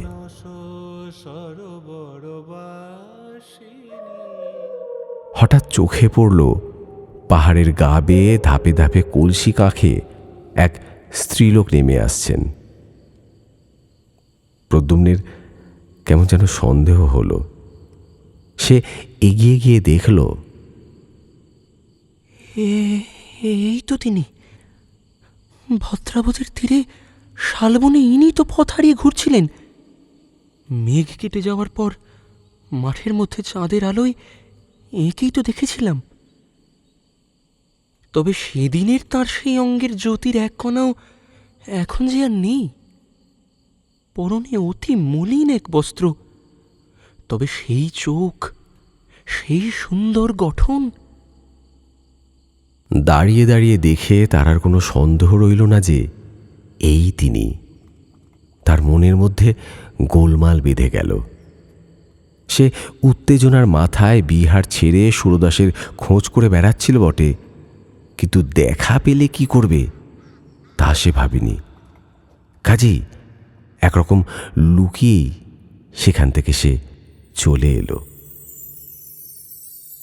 হঠাৎ চোখে পড়ল পাহাড়ের গা বেয়ে ধাপে ধাপে কলসি কাঁখে এক স্ত্রীলোক নেমে আসছেন। প্রদ্যুম্নের কেমন যেন সন্দেহ হলো। সে এগিয়ে গিয়ে দেখল, এই তো তিনি, ভদ্রাবতীর তীরে শালবনে ইনি তো পথ হারিয়ে ঘুরছিলেন। মেঘ কেটে যাওয়ার পর মাঠের মধ্যে চাঁদের আলোয় একেই তো দেখেছিলাম। তবে সেদিনের তার সেই অঙ্গের জ্যোতির এক কণাও এখন যে আর নেই। পরনে অতি মলিন এক বস্ত্র, তবে সেই চোখ, সেই সুন্দর গঠন। দাঁড়িয়ে দাঁড়িয়ে দেখে তার আর কোনো সন্দেহ রইল না যে এই তিনি। তার মনের মধ্যে গোলমাল বেঁধে গেল। সে উত্তেজনার মাথায় বিহার ছেড়ে সুরদাসের খোঁজ করে বেড়াচ্ছিল বটে, কিন্তু দেখা পেলে কি করবে তা সে ভাবেনি। কাজেই একরকম লুকিয়েই সেখান থেকে সে চলে এলো।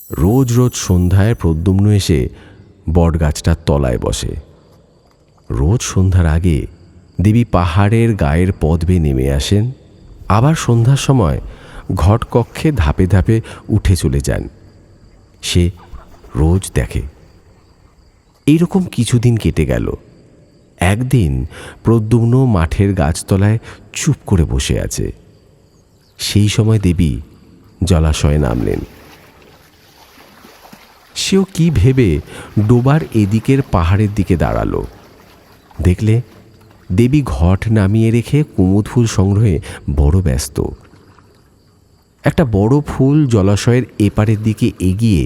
রোজ রোজ সন্ধ্যায় প্রদ্যুম্ন এসে বটগাছটার তলায় বসে। রোজ সন্ধ্যার আগে দেবী পাহাড়ের গায়ের পথ বেয়ে নেমে আসেন, আবার সন্ধ্যার সময় ঘটকক্ষে ধাপে ধাপে উঠে চলে যান। সে রোজ দেখে। এইরকম কিছুদিন কেটে গেল। একদিন প্রদ্যুম্ন মাঠের গাছতলায় চুপ করে বসে আছে। সেই সময় দেবী জলাশয়ে নামলেন। সেও কি ভেবে ডোবার এদিকের পাহাড়ের দিকে দাঁড়ালো। দেখলে দেবী ঘট নামিয়ে রেখে কুমুদ ফুল সংগ্রহে বড় ব্যস্ত। একটা বড় ফুল জলাশয়ের এপারের দিকে এগিয়ে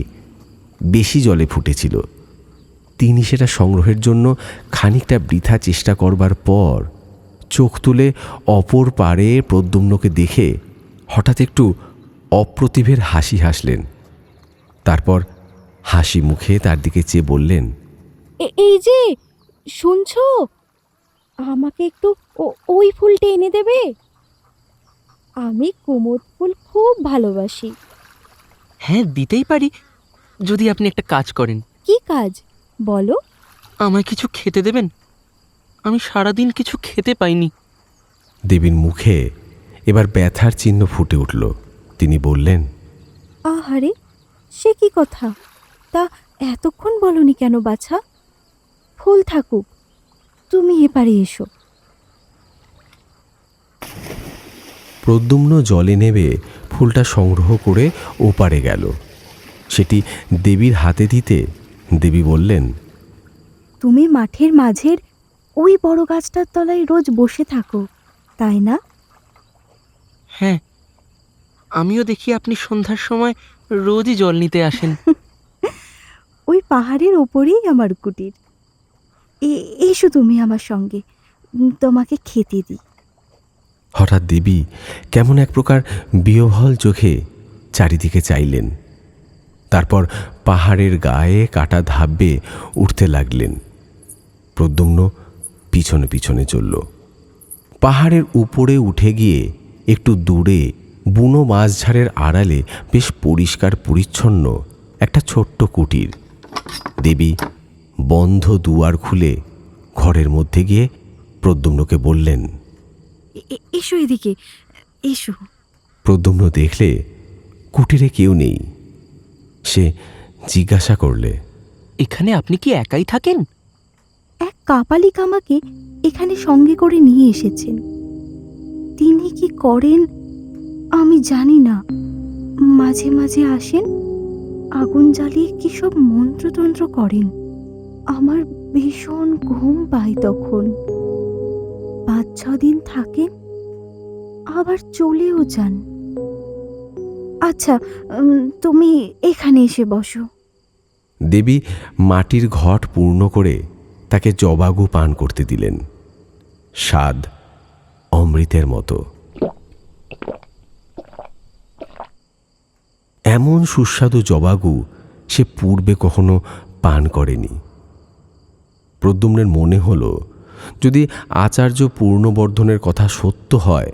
বেশি জলে ফুটেছিল। তিনি সেটা সংগ্রহের জন্য খানিকটা বৃথা চেষ্টা করবার পর চোখ তুলে অপর পারে প্রদ্যুম্নকে দেখে হঠাৎ একটু অপ্রতিভের হাসি হাসলেন। তারপর হাসি মুখে তার দিকে চেয়ে বললেন, এই যে শুনছো, আমাকে একটু ওই ফুলটা এনে দেবে? আমি কুমুদ ফুল খুব ভালোবাসি। হ্যাঁ, দিতেই পারি, যদি আপনি একটা কাজ করেন। কি কাজ বলো? আমায় কিছু খেতে দেবেন, আমি সারাদিন কিছু খেতে পাইনি। দেবীর মুখে এবার ব্যথার চিহ্ন ফুটে উঠল। তিনি বললেন, আহারে, সে কি কথা? তা এতক্ষণ বলনি কেন বাছা? ফুল থাকুক, তুমি এপারে এসো। প্রদ্যুম্ন জলে নেবে ফুলটা সংগ্রহ করে ওপারে গেল। সেটি দেবীর হাতে দিতে দেবী বললেন, তুমি মাঠের মাঝের ওই বড় গাছটার তলায় রোজ বসে থাকো, তাই না? হ্যাঁ, আমিও দেখি আপনি সন্ধ্যার সময় রোজই জল নিতে আসেন। ওই পাহাড়ের ওপরেই আমার কুটির। এসো তুমি আমার সঙ্গে, তোমাকে খেতে দিই। হঠাৎ দেবী কেমন এক প্রকার বিহ্বল চোখে চারিদিকে চাইলেন। তারপর পাহাড়ের গায়ে কাটা ধাপ বেয়ে উঠতে লাগলেন। প্রদ্যুম্ন পিছনে পিছনে চলল। পাহাড়ের উপরে উঠে গিয়ে একটু দূরে বুনো মাঝঝাড়ের আড়ালে বেশ পরিষ্কার পরিচ্ছন্ন একটা ছোট্ট কুটির। দেবী বন্ধ দুয়ার খুলে ঘরের মধ্যে গিয়ে প্রদ্যুম্নকে বললেন, এসো এদিকে, এসো। প্রদ্যুম্ন দেখলে কুটিরে কেউ নেই। সে জিজ্ঞাসা করলে, এখানে আপনি কি একাই থাকেন? এক কাপালিক আমাকে এখানে সঙ্গে করে নিয়ে এসেছেন। তিনি কি করেন আমি জানি না। মাঝে মাঝে আসেন, আগুন জ্বালিয়ে কি সব মন্ত্রতন্ত্র করেন। আমার ভীষণ ঘুম পায় তখন। 5-6 দিন থাকেন, আবার চলেও যান। আচ্ছা, তুমি এখানে এসে বসো। দেবী মাটির ঘট পূর্ণ করে তাকে জবাগু পান করতে দিলেন। স্বাদ অমৃতের মতো। এমন সুস্বাদু জবাগু সে পূর্বে কখনো পান করেনি। প্রদ্যুম্নের মনে হলো যদি আচার্য পূর্ণবর্ধনের কথা সত্য হয়,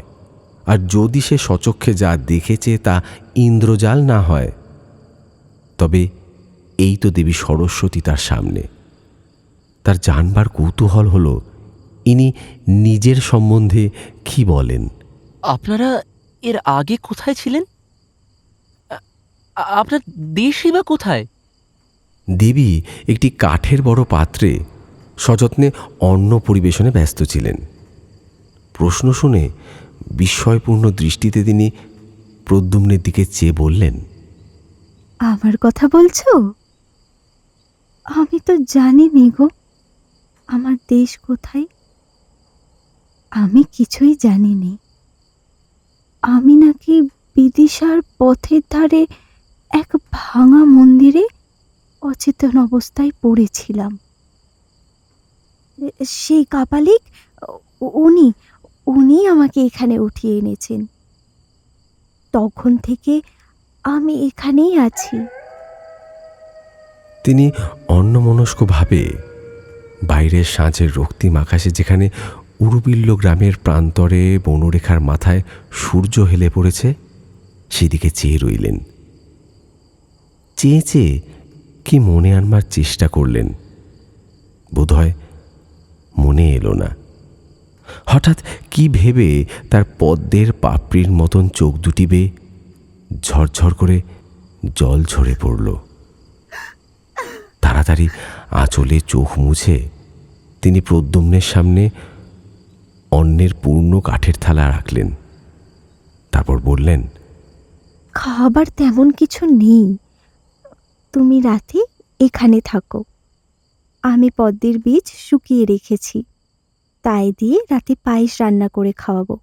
আর যদি সে সচক্ষে যা দেখেছে তা ইন্দ্রজাল না হয়, তবে এই তো দেবী সরস্বতী তার সামনে। তার জানবার কৌতূহল হলো ইনি নিজের সম্বন্ধে কি বলেন। আপনারা এর আগে কোথায় ছিলেন? আপনার দেশই বা কোথায়? দেবী একটি কাঠের বড় পাত্রে সযত্নে অন্ন পরিবেশনে ব্যস্ত ছিলেন। প্রশ্ন শুনে বিস্ময়পূর্ণ দৃষ্টিতে তিনি প্রদ্যুম্নের দিকে চেয়ে বললেন, আমার কথা বলছো? আমি তো জানিনি গো আমার দেশ কোথায়। আমি কিছুই জানিনি। আমি নাকি বিদিশার পথের ধারে এক ভাঙা মন্দিরে অচেতন অবস্থায় পড়েছিলাম। সেই কাপালিক উনি আমাকে এখানে উঠিয়ে এনেছেন। তখন থেকে আমি এখানেই আছি। তিনি অন্যমনস্কভাবে বাইরের সাঁঝের রক্তিম আকাশে, যেখানে উরুবিল্ল গ্রামের প্রান্তরে বনরেখার মাথায় সূর্য হেলে পড়েছে, সেদিকে চেয়ে রইলেন। চেয়ে চেয়ে কি মনে আনবার চেষ্টা করলেন, বোধহয় মনে এলো না। হঠাৎ কি ভেবে তার পদ্মের পাপড়ির মতন চোখ দুটি বেয়ে ঝরঝর করে জল ঝরে পড়ল। তাড়াতাড়ি আঁচলে চোখ মুছে তিনি প্রদ্যুম্নের সামনে অন্নের পূর্ণ কাঠের থালা রাখলেন। তারপর বললেন, খাবার তেমন কিছু নেই, তুমি রাতে এখানে থাকো। আমি পদ্মের বীজ শুকিয়ে রেখেছি, তাই দিয়ে রাতে পায়েস রান্না করে খাওয়াবো।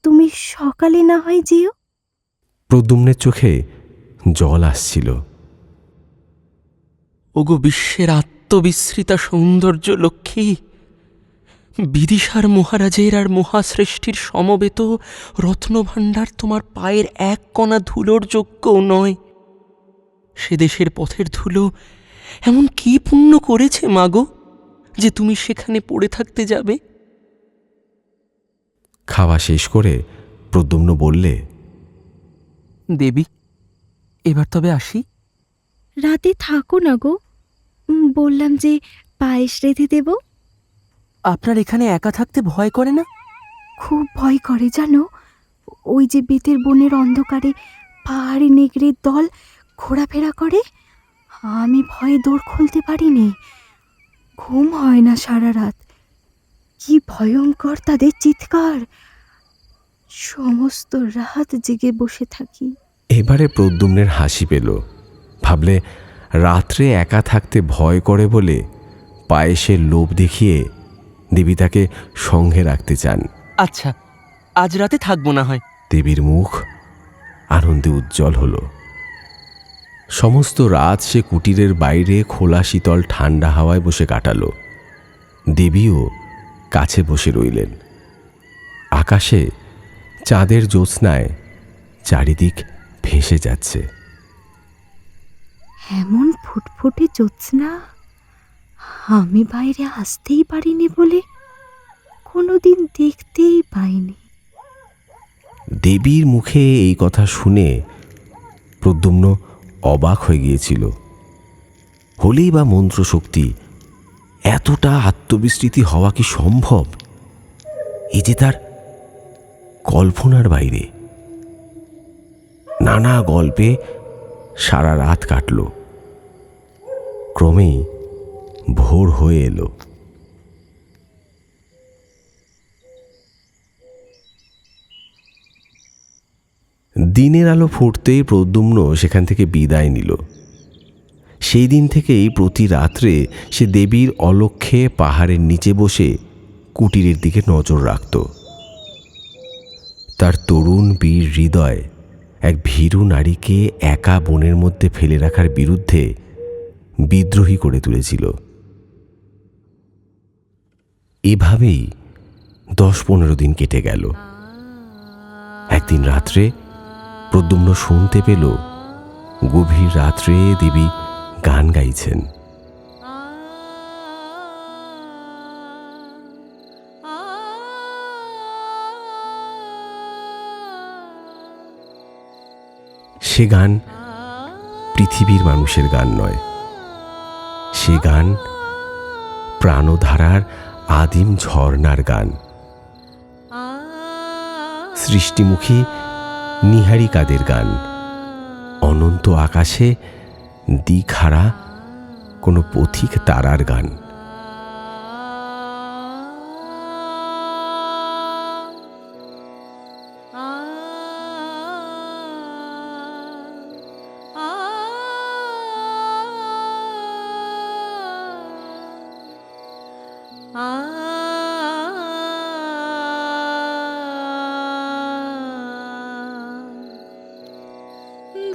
তুমি সকালে না হয় যেও। প্রদ্যুম্নের চোখে জল আসছিল। ওগো বিশ্বের আত্মবিস্মৃতা সৌন্দর্য লক্ষ্মী, বিদিশার মহারাজের আর মহাশ্রেষ্ঠীর সমবেত রত্নভাণ্ডার তোমার পায়ের এক কণা ধুলোর যোগ্যও নয়। সে দেশের পথের ধুলো এমন কি পুণ্য করেছে মাগো যে তুমি সেখানে পড়ে থাকতে যাবে? খাওয়া শেষ করে প্রদ্যুম্ন বললে, দেবী, এবার তবে আসি। রাতে থাকো না গো, বললাম যে পায়েস রেঁধে দেব। আপনার এখানে একা থাকতে ভয় করে না? খুব ভয় করে জানো। ওই যে বেতের বনের অন্ধকারে পাহাড়ি নেকড়ের দল ঘোরাফেরা করে, আমি ভয়ে দৌড় খুলতে পারিনি। ঘুম হয় না সারা রাত। কি ভয়ঙ্কর তাদের চিৎকার! সমস্ত রাত জেগে বসে থাকি। এবারে প্রদ্যুম্নের হাসি পেল। ভাবলে রাত্রে একা থাকতে ভয় করে বলে পায়েসের লোভ দেখিয়ে দেবী তাকে সঙ্গে রাখতে চান। আচ্ছা, আজ রাতে থাকবো না হয়। দেবীর মুখ আনন্দে উজ্জ্বল হল। সমস্ত রাত সে কুটিরের বাইরে খোলা শীতল ঠান্ডা হাওয়ায় বসে কাটালো। দেবীও কাছে বসে রইলেন। আকাশে চাঁদের জ্যোৎস্নায় চারিদিক ভেসে যাচ্ছে। এমন ফুটফুটে জ্যোৎস্না আমি বাইরে আসতেই পারিনি বলে কোনোদিন দেখতেই পাইনি। দেবীর মুখে এই কথা শুনে প্রদ্যুম্ন অবাক হয়ে গিয়েছিল। হলেই বা মন্ত্রশক্তি এতটা আত্মবিস্মৃতি হওয়া কি সম্ভব? এ যে তার কল্পনার বাইরে। নানা গল্পে সারা রাত কাটল। ক্রমেই ভোর হয়ে এলো। দিনের আলো ফুটতেই প্রদ্যুম্ন সেখান থেকে বিদায় নিল। সেই দিন থেকেই প্রতি রাত্রে সে দেবীর অলক্ষ্যে পাহাড়ের নিচে বসে কুটিরের দিকে নজর রাখত। তার তরুণ বীর হৃদয় এক ভীরু নারীকে একা বনের মধ্যে ফেলে রাখার বিরুদ্ধে বিদ্রোহী করে তুলেছিল। এভাবেই 10-15 দিন কেটে গেল। একদিন রাত্রে প্রদ্যুম্ন শুনতে পেল গভীর রাত্রে দেবী গান গাইছেন। সে গান পৃথিবীর মানুষের গান নয়, সে গান প্রাণধারার আদিম ঝর্ণার গান, সৃষ্টিমুখী নীহারিকাদের গান, অনন্ত আকাশে দিকহারা কোনো পথিক তারার গান।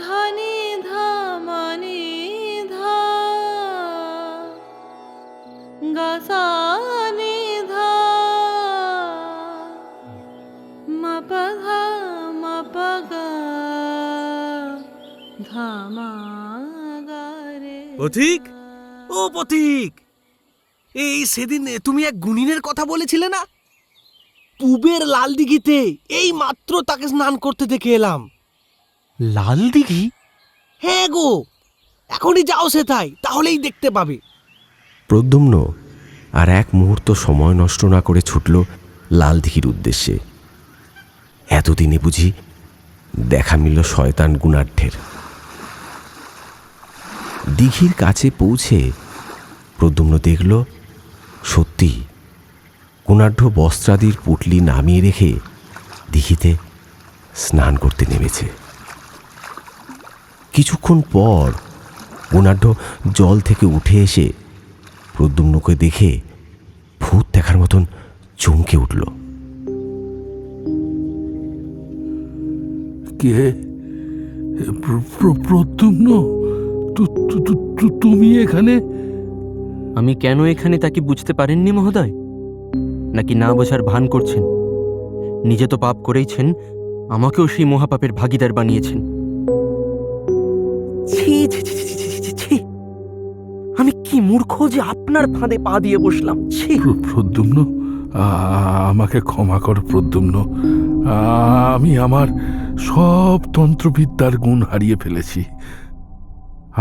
ধনি ধামনি ধা গসানি ধা মপধা মপগা ধামাগারে। পথিক, ও পথিক, এই সেদিন তুমি এক গুণিনের কথা বলেছিলে না? পুবের লাল দিঘিতে এই মাত্র তাকে স্নান করতে দেখে এলাম। লাল দিঘি? হ্যাঁ গো, এখনই যাও সেটাই, তাহলেই দেখতে পাবে। প্রদ্যুম্ন আর এক মুহূর্ত সময় নষ্ট না করে ছুটল লাল দিঘির উদ্দেশ্যে। এতদিনে বুঝি দেখা মিলল শয়তান গুণাঢ্যের। দিঘির কাছে পৌঁছে প্রদ্যুম্ন দেখল সত্যি গুণাঢ্য বস্ত্রাদির পুটলি নামিয়ে রেখে দিঘিতে স্নান করতে নেমেছে। কিছুক্ষণ পর গুণাঢ্য জল থেকে উঠে এসে প্রদ্যুম্নকে দেখে ভূত দেখার মতন চমকে উঠল। কে? প্রদ্যুম্ন, তুমি এখানে? আমি কেন এখানে তা কি বুঝতে পারেননি মহোদয়? নাকি না বোঝার ভান করছেন? নিজে তো পাপ করেইছেন, আমাকেও সেই মহাপাপের ভাগীদার বানিয়েছেন। ছি ছি ছি ছি ছি ছি ছি! আমি কি মূর্খ যে আপনার ফাঁদে পা দিয়ে বসলাম। ছি! প্রদ্যুম্ন, আমাকে ক্ষমা কর প্রদ্যুম্ন। আমি আমার সব তন্ত্রবিদ্যার গুণ হারিয়ে ফেলেছি।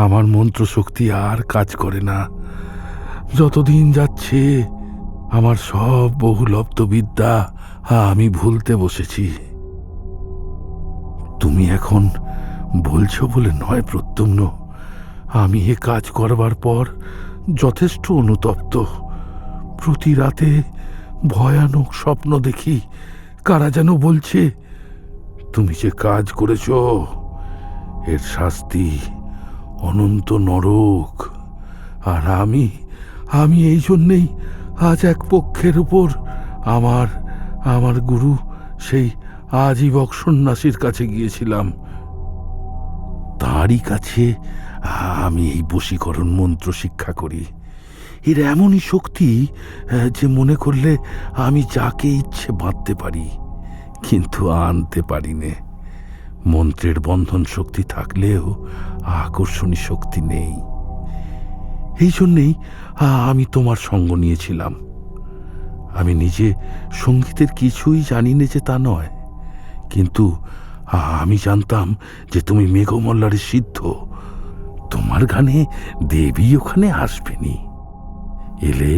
আমার মন্ত্রশক্তি আর কাজ করে না। যতদিন যাচ্ছে আমার সব বহুলব্ধ বিদ্যা আমি ভুলতে বসেছি। তুমি এখন বলছো বলে নয় প্রদ্যুম্ন, আমি এ কাজ করবার পর যথেষ্ট অনুতপ্ত। প্রতি রাতে ভয়ানক স্বপ্ন দেখি, কারা যেন বলছে তুমি যে কাজ করেছ এর শাস্তি অনন্ত নরক। আর আমি এই জন্যেই আজ এক পক্ষের উপর আমার গুরু সেই আজীবক সন্ন্যাসীর কাছে গিয়েছিলাম। তারই কাছে আমি এই বশীকরণ মন্ত্র শিক্ষা করি। এর এমনই শক্তি যে মনে করলে আমি যাকে ইচ্ছে বাঁধতে পারি, কিন্তু আনতে পারি নে। মন্ত্রের বন্ধন শক্তি থাকলেও আকর্ষণী শক্তি নেই। এই জন্যেই আমি তোমার সঙ্গ নিয়েছিলাম। আমি নিজে সঙ্গীতের কিছুই জানি না যে তা নয়, কিন্তু আমি জানতাম যে তুমি মেঘমল্লারের সিদ্ধ। তোমার গানে দেবী ওখানে আসবেনি। এলে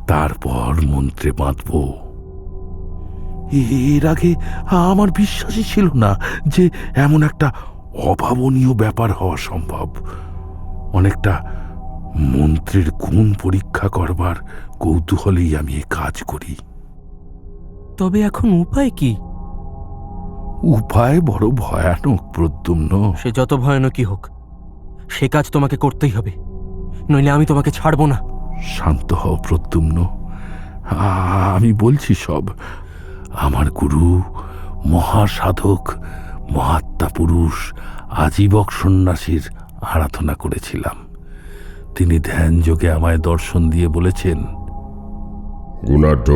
তারপর মন্ত্রে বাঁধব। এর আগে আমার বিশ্বাসই ছিল না যে এমন একটা অভাবনীয় ব্যাপার হওয়া সম্ভব। অনেকটা মন্ত্রের গুণ পরীক্ষা করবার কৌতূহলেই আমি এ কাজ করি। তবে এখন উপায় কি? উপায় বড় ভয়ানক প্রদ্যুম্ন। সে যত ভয়ানকই হোক, সে কাজ তোমাকে করতেই হবে, নইলে আমি তোমাকে ছাড়বো না। শান্ত হও প্রদ্যুম্ন, আমি বলছি সব। আমার গুরু মহাসাধক মহাত্মা পুরুষ আজীবক সন্ন্যাসীর আরাধনা করেছিলাম। তিনি ধ্যান যোগে আমায় দর্শন দিয়ে বলেছেন, গুণাঢ্য,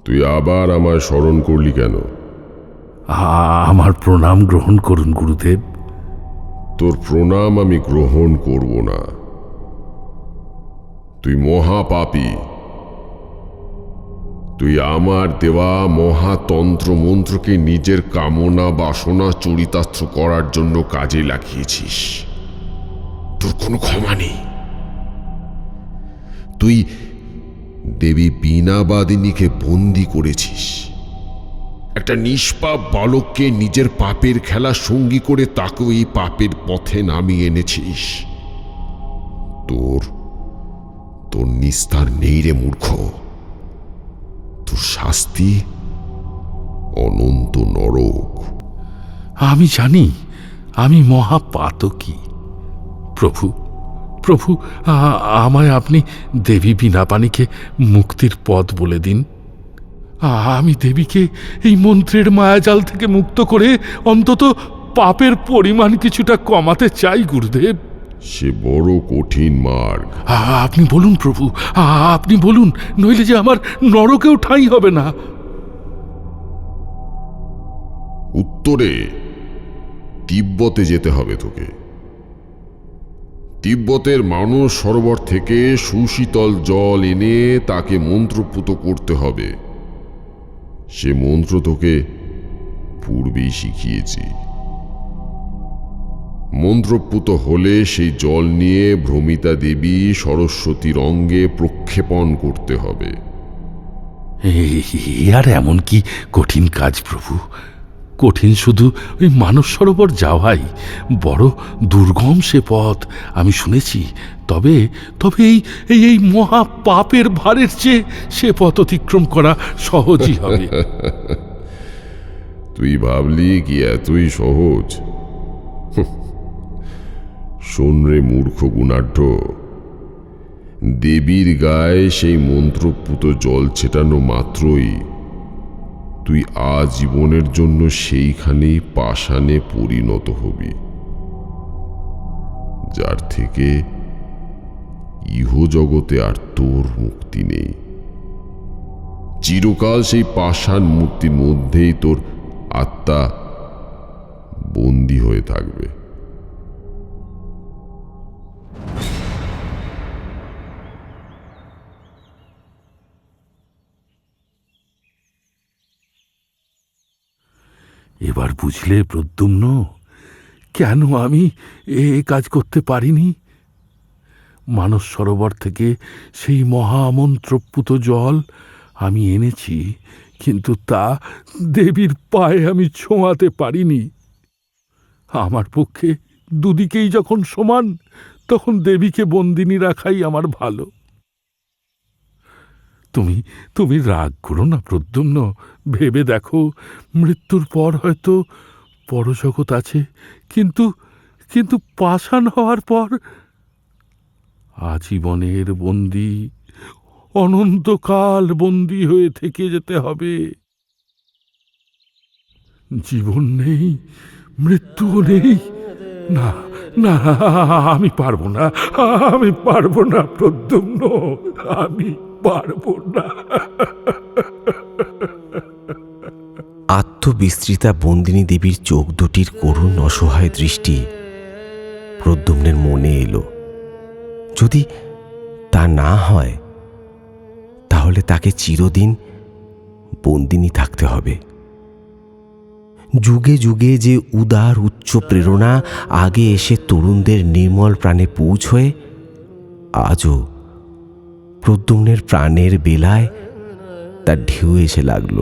তুই আবার আমায় স্মরণ করলি কেন? আমার প্রণাম গ্রহণ করুন গুরুদেব। তোর প্রণাম আমি গ্রহণ করব না। তুই মহাপাপী। তুই আমার দেওয়া মহাতন্ত্র মন্ত্রকে নিজের কামনা বাসনা চরিতার্থ করার জন্য কাজে লাগিয়েছিস। তোর কোনো ক্ষমা নেই। তুই দেবী বীণাবাদিনীকে বন্দি করেছিস। একটা নিষ্পাপ বালককে নিজের পাপের খেলা সঙ্গী করে তাকেও এই পাপের পথে নামিয়ে এনেছিস। তোর নিস্তার নেই রে মূর্খ। তোর শাস্তি অনন্ত নরক। আমি জানি আমি মহাপাতকী। প্রভু প্রভু, আমায় আপনি দেবী বীণাপাণিকে মুক্তির পথ বলে দিন। আমি দেবীকে এই মন্ত্রের মায়াজাল থেকে মুক্ত করে অন্তত পাপের পরিমাণ কিছুটা কমাতে চাই গুরুদেব। সে বড় কঠিন মার্গ। আপনি বলুন প্রভু, আপনি বলুন, নইলে যে আমার নরকেও ঠাঁই হবে না। উত্তরে তিব্বতে যেতে হবে তোকে। তিব্বতের মানস সরোবর থেকে সুশীতল জল এনে তাকে মন্ত্রপুত করতে হবে। সে মন্ত্র তোকে পূর্বেই শিখিয়েছি। মন্ত্রপুত হলে সেই জল নিয়ে ভ্রমিতা দেবী সরস্বতীর অঙ্গে প্রক্ষেপণ করতে হবে। আর এমন কি কঠিন কাজ প্রভু? কঠিন শুধু ওই মানস সরোবর যাওয়াই। বড় দুর্গম সে পথ আমি শুনেছি। তবে তবে এই মহা পাপের ভারের চেয়ে সে পথ অতিক্রম করা সহজই হবে। তুই ভাবলি কি এতই সহজ? শোন রে মূর্খ গুণাঢ্য, দেবীর গায়ে সেই মন্ত্রপুত জল ছেটানো মাত্রই তুই আজীবনের জন্য সেইখানেই পাষাণে পরিণত হবি, যার থেকে ইহজগতে আর তোর মুক্তি নেই। চিরকাল সেই পাষাণ মুক্তির মধ্যেই তোর আত্মা বন্দী হয়ে থাকবে। এবার বুঝলে প্রদ্যুম্ন, কেন আমি এ কাজ করতে পারিনি? মানস সরোবর থেকে সেই মহামন্ত্রপুত জল আমি এনেছি, কিন্তু তা দেবীর পায়ে আমি ছোঁয়াতে পারিনি। আমার পক্ষে দুদিকেই যখন সমান, তখন দেবীকে বন্দিনী রাখাই আমার ভালো। তুমি রাগ করো না প্রদ্যুম্ন। ভেবে দেখো, মৃত্যুর পর হয়তো পরজগৎ আছে, কিন্তু পাষাণ হওয়ার পর আজীবনের বন্দী, অনন্তকাল বন্দী হয়ে থেকে যেতে হবে। জীবন নেই, মৃত্যুও নেই। না না, আমি পারবো না, আমি পারবো না প্রদ্যুম্ন, আমি পারবো না। আত্মবিস্তৃতা বন্দিনী দেবীর চোখ দুটির করুণ অসহায় দৃষ্টি প্রদ্যুম্নের মনে এলো। যদি তা না হয়, তাহলে তাকে চিরদিন বন্দিনী থাকতে হবে। যুগে যুগে যে উদার উচ্চ প্রেরণা আগে এসে তরুণদের নির্মল প্রাণে পৌঁছয়, আজও প্রদ্যুম্নের প্রাণের বেলায় তার ঢেউ এসে লাগল।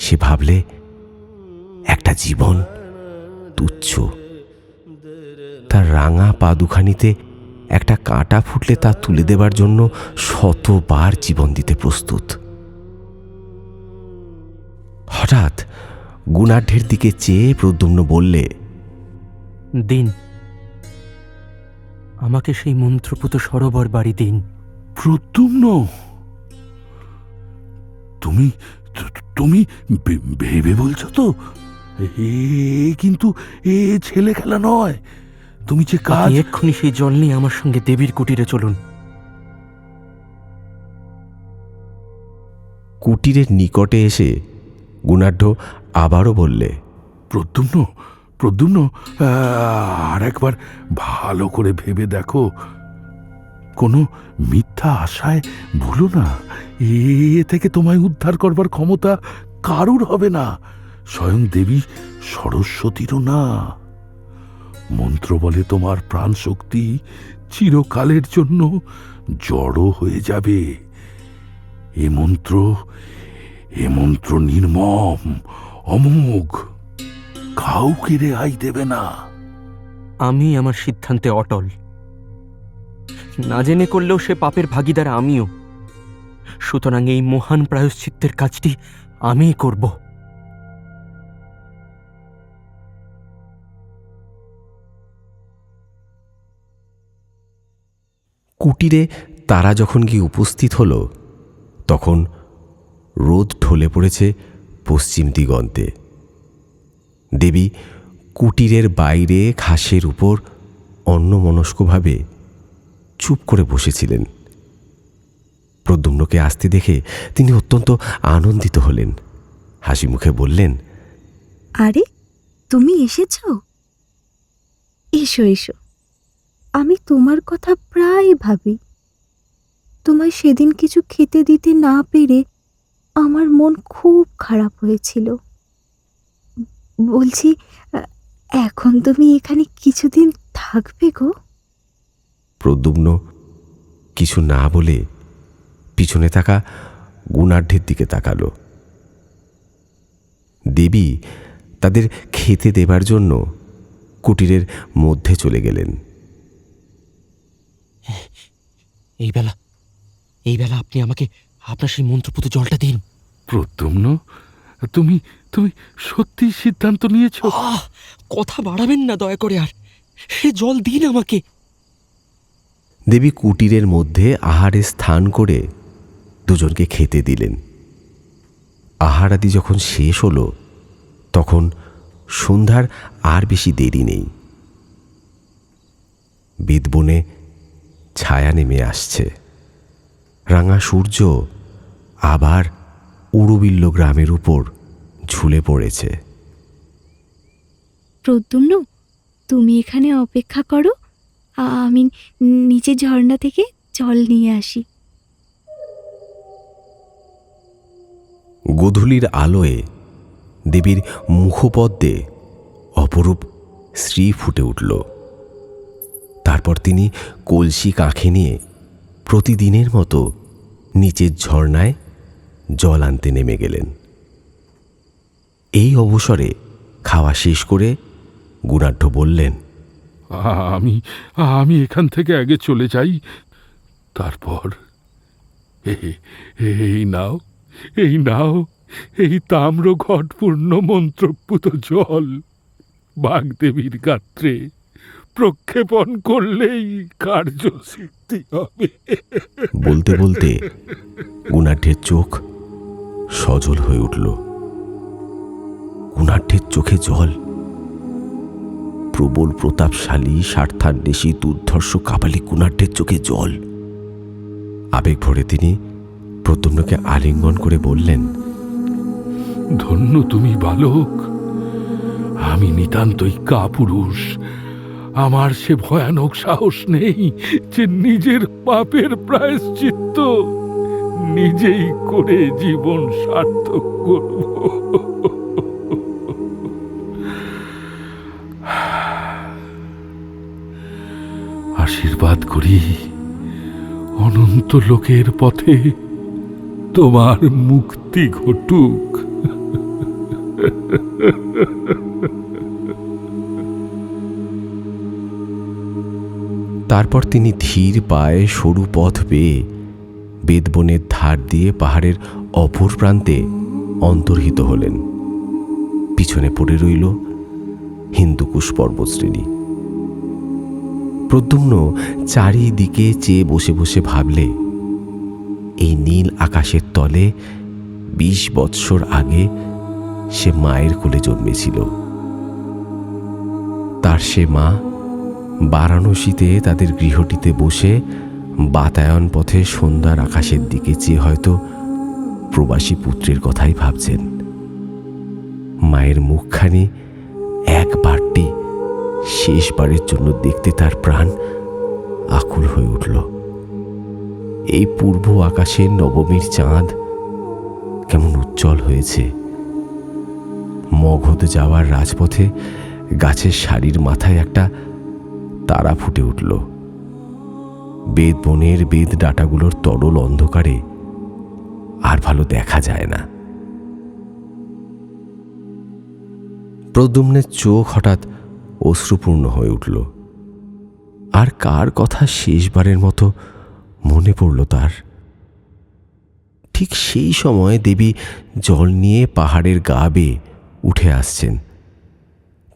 সে ভাবলে একটা জীবন তুচ্ছ। তার রাঙা পা দুখানিতে একটা কাঁটা ফুটলে তা তুলে দেবার জন্য শতবার জীবন দিতে প্রস্তুত। হঠাৎ গুণাঢ্যের দিকে চেয়ে প্রদ্যুম্ন বললে, দিন, আমাকে সেই মন্ত্রপুত সরোবর বাড়ি দিন। প্রদ্যুম্ন, তুমি তুমি ভেবে বলছো তো? কিন্তু এ ছেলে খেলা নয়। তুমি যে কাজ, এক্ষুনি সেই জল নিয়ে আমার সঙ্গে দেবীর কুটিরে চলুন। কুটিরের নিকটে এসে গুণাঢ্য আবারও বললে, প্রদ্যুম্ন, আর একবার ভালো করে ভেবে দেখো। কোনো মিথ্যা আশায় ভুলো না। এ থেকে তোমায় উদ্ধার করবার ক্ষমতা কারুর হবে না, স্বয়ং দেবী সরস্বতীরও না। মন্ত্র বলে তোমার প্রাণ শক্তি চিরকালের জন্য জড় হয়ে যাবে। এ মন্ত্র নির্মম, অমোঘ, কাউকে রেহাই দেবে না। আমি আমার সিদ্ধান্তে অটল। না জেনে করলেও সে পাপের ভাগীদার আমিও। সুতরাং এই মহান প্রায়শ্চিত্তের কাজটি আমিই করব। কুটিরে তারা যখন গিয়ে উপস্থিত হল, তখন রোদ ঢলে পড়েছে পশ্চিম দিগন্তে। দেবী কুটিরের বাইরে ঘাসের উপর অন্যমনস্কভাবে চুপ করে বসেছিলেন। প্রদ্যুম্নকে আসতে দেখে তিনি অত্যন্ত আনন্দিত হলেন। হাসি মুখে বললেন, আরে তুমি এসেছ? এসো এসো, আমি তোমার কথা প্রায় ভাবি। তোমায় সেদিন কিছু খেতে দিতে না পেরে আমার মন খুব খারাপ হয়েছিল। বলছি, এখন তুমি এখানে কিছুদিন থাকবে গো? প্রদ্যুম্ন কিছু না বলে পিছনে থাকা গুণাঢ্যের দিকে তাকালো। দেবী তাদের খেতে দেবার জন্য কুটিরের মধ্যে চলে গেলেন। এই বেলা আপনি আমাকে আপনার সেই মন্ত্রপুত জলটা দিন। প্রদ্যুম্ন, তুমি তুমি সত্যি সিদ্ধান্ত নিয়েছ? কথা বাড়াবেন না দয়া করে, আর সে জল দিন আমাকে। দেবী কুটিরের মধ্যে আহারে স্থান করে দুজনকে খেতে দিলেন। আহারাদি যখন শেষ হলো, তখন সন্ধ্যার আর বেশি দেরি নেই। বেদবনে ছায়া নেমে আসছে। রাঙা সূর্য আবার উড়ুবিল্ল গ্রামের উপর ঝুলে পড়েছে। প্রদ্যুম্ন, তুমি এখানে অপেক্ষা করো, আমি নিচে ঝর্ণা থেকে জল নিয়ে আসি। গোধূলির আলোয় দেবীর মুখপদ্মে অপরূপ শ্রী ফুটে উঠল। তারপর তিনি কলসি কাঁখে নিয়ে প্রতিদিনের মতো নিচের ঝর্ণায় জল আনতে নেমে গেলেন। এই অবসরে খাওয়া শেষ করে গুণাঢ্য বললেন, আমি এখান থেকে আগে চলে যাই, তারপর এই নাও এই তাম্র ঘটপূর্ণ মন্ত্রপুত জল বাগদেবীর গাত্রে প্রক্ষেপণ করলেই কার্য সিদ্ধি হবে। বলতে বলতে গুণাঢ্যের চোখ সজল হয়ে উঠল। গুণাঢ্যের চোখে জল। প্রবল প্রতাপশালী স্বার্থান্বেষী দুর্ধর্ষ কাপালিক গুণাঢ্যের চোখে জল। আবেগ ভরে তিনি প্রদ্যুম্নকে আলিঙ্গন করে বললেন, ধন্য তুমি বালক, আমি নিতান্তই কাপুরুষ। আমার সে ভয়ানক সাহস নেই যে নিজের পাপের প্রায়শ্চিত্ত নিজেই করে জীবন সার্থক করব। আশীর্বাদ করি, অনন্ত লোকের পথে তোমার মুক্তি ঘটুক। তারপর তিনি ধীর পায়ে সরু পথ পেয়ে বেদবনের ধার দিয়ে পাহাড়ের অপর প্রান্তে অন্তর্হিত হলেন। পিছনে পড়ে রইল হিন্দুকুশ পর্বতশ্রেণী। প্রদ্যুম্ন চারিদিকে চেয়ে বসে বসে ভাবলে, এই নীল আকাশের তলে 20 বৎসর আগে সে মায়ের কোলে জন্মেছিল। তার সে মা বারাণসীতে তাদের গৃহটিতে বসে বাতায়ন পথে সন্ধ্যার আকাশের দিকে চেয়ে হয়তো প্রবাসী পুত্রের কথাই ভাবছেন। মায়ের মুখখানি একবারটি শেষবারের জন্য দেখতে তার প্রাণ আকুল হয়ে উঠল। এই পূর্ব আকাশের নবমীর চাঁদ কেমন উজ্জ্বল হয়েছে। মগধ যাওয়ার রাজপথে গাছের সারির মাথায় একটা তারা ফুটে উঠল। বেদ বনের বেদ ডাঁটাগুলোর তরল অন্ধকারে আর ভালো দেখা যায় না। প্রদ্যুম্নের চোখ হঠাৎ অশ্রুপূর্ণ হয়ে উঠল। আর কার কথা শেষবারের মতো মনে পড়ল তার? ঠিক সেই সময় দেবী জল নিয়ে পাহাড়ের গা বেয়ে উঠে আসছেন।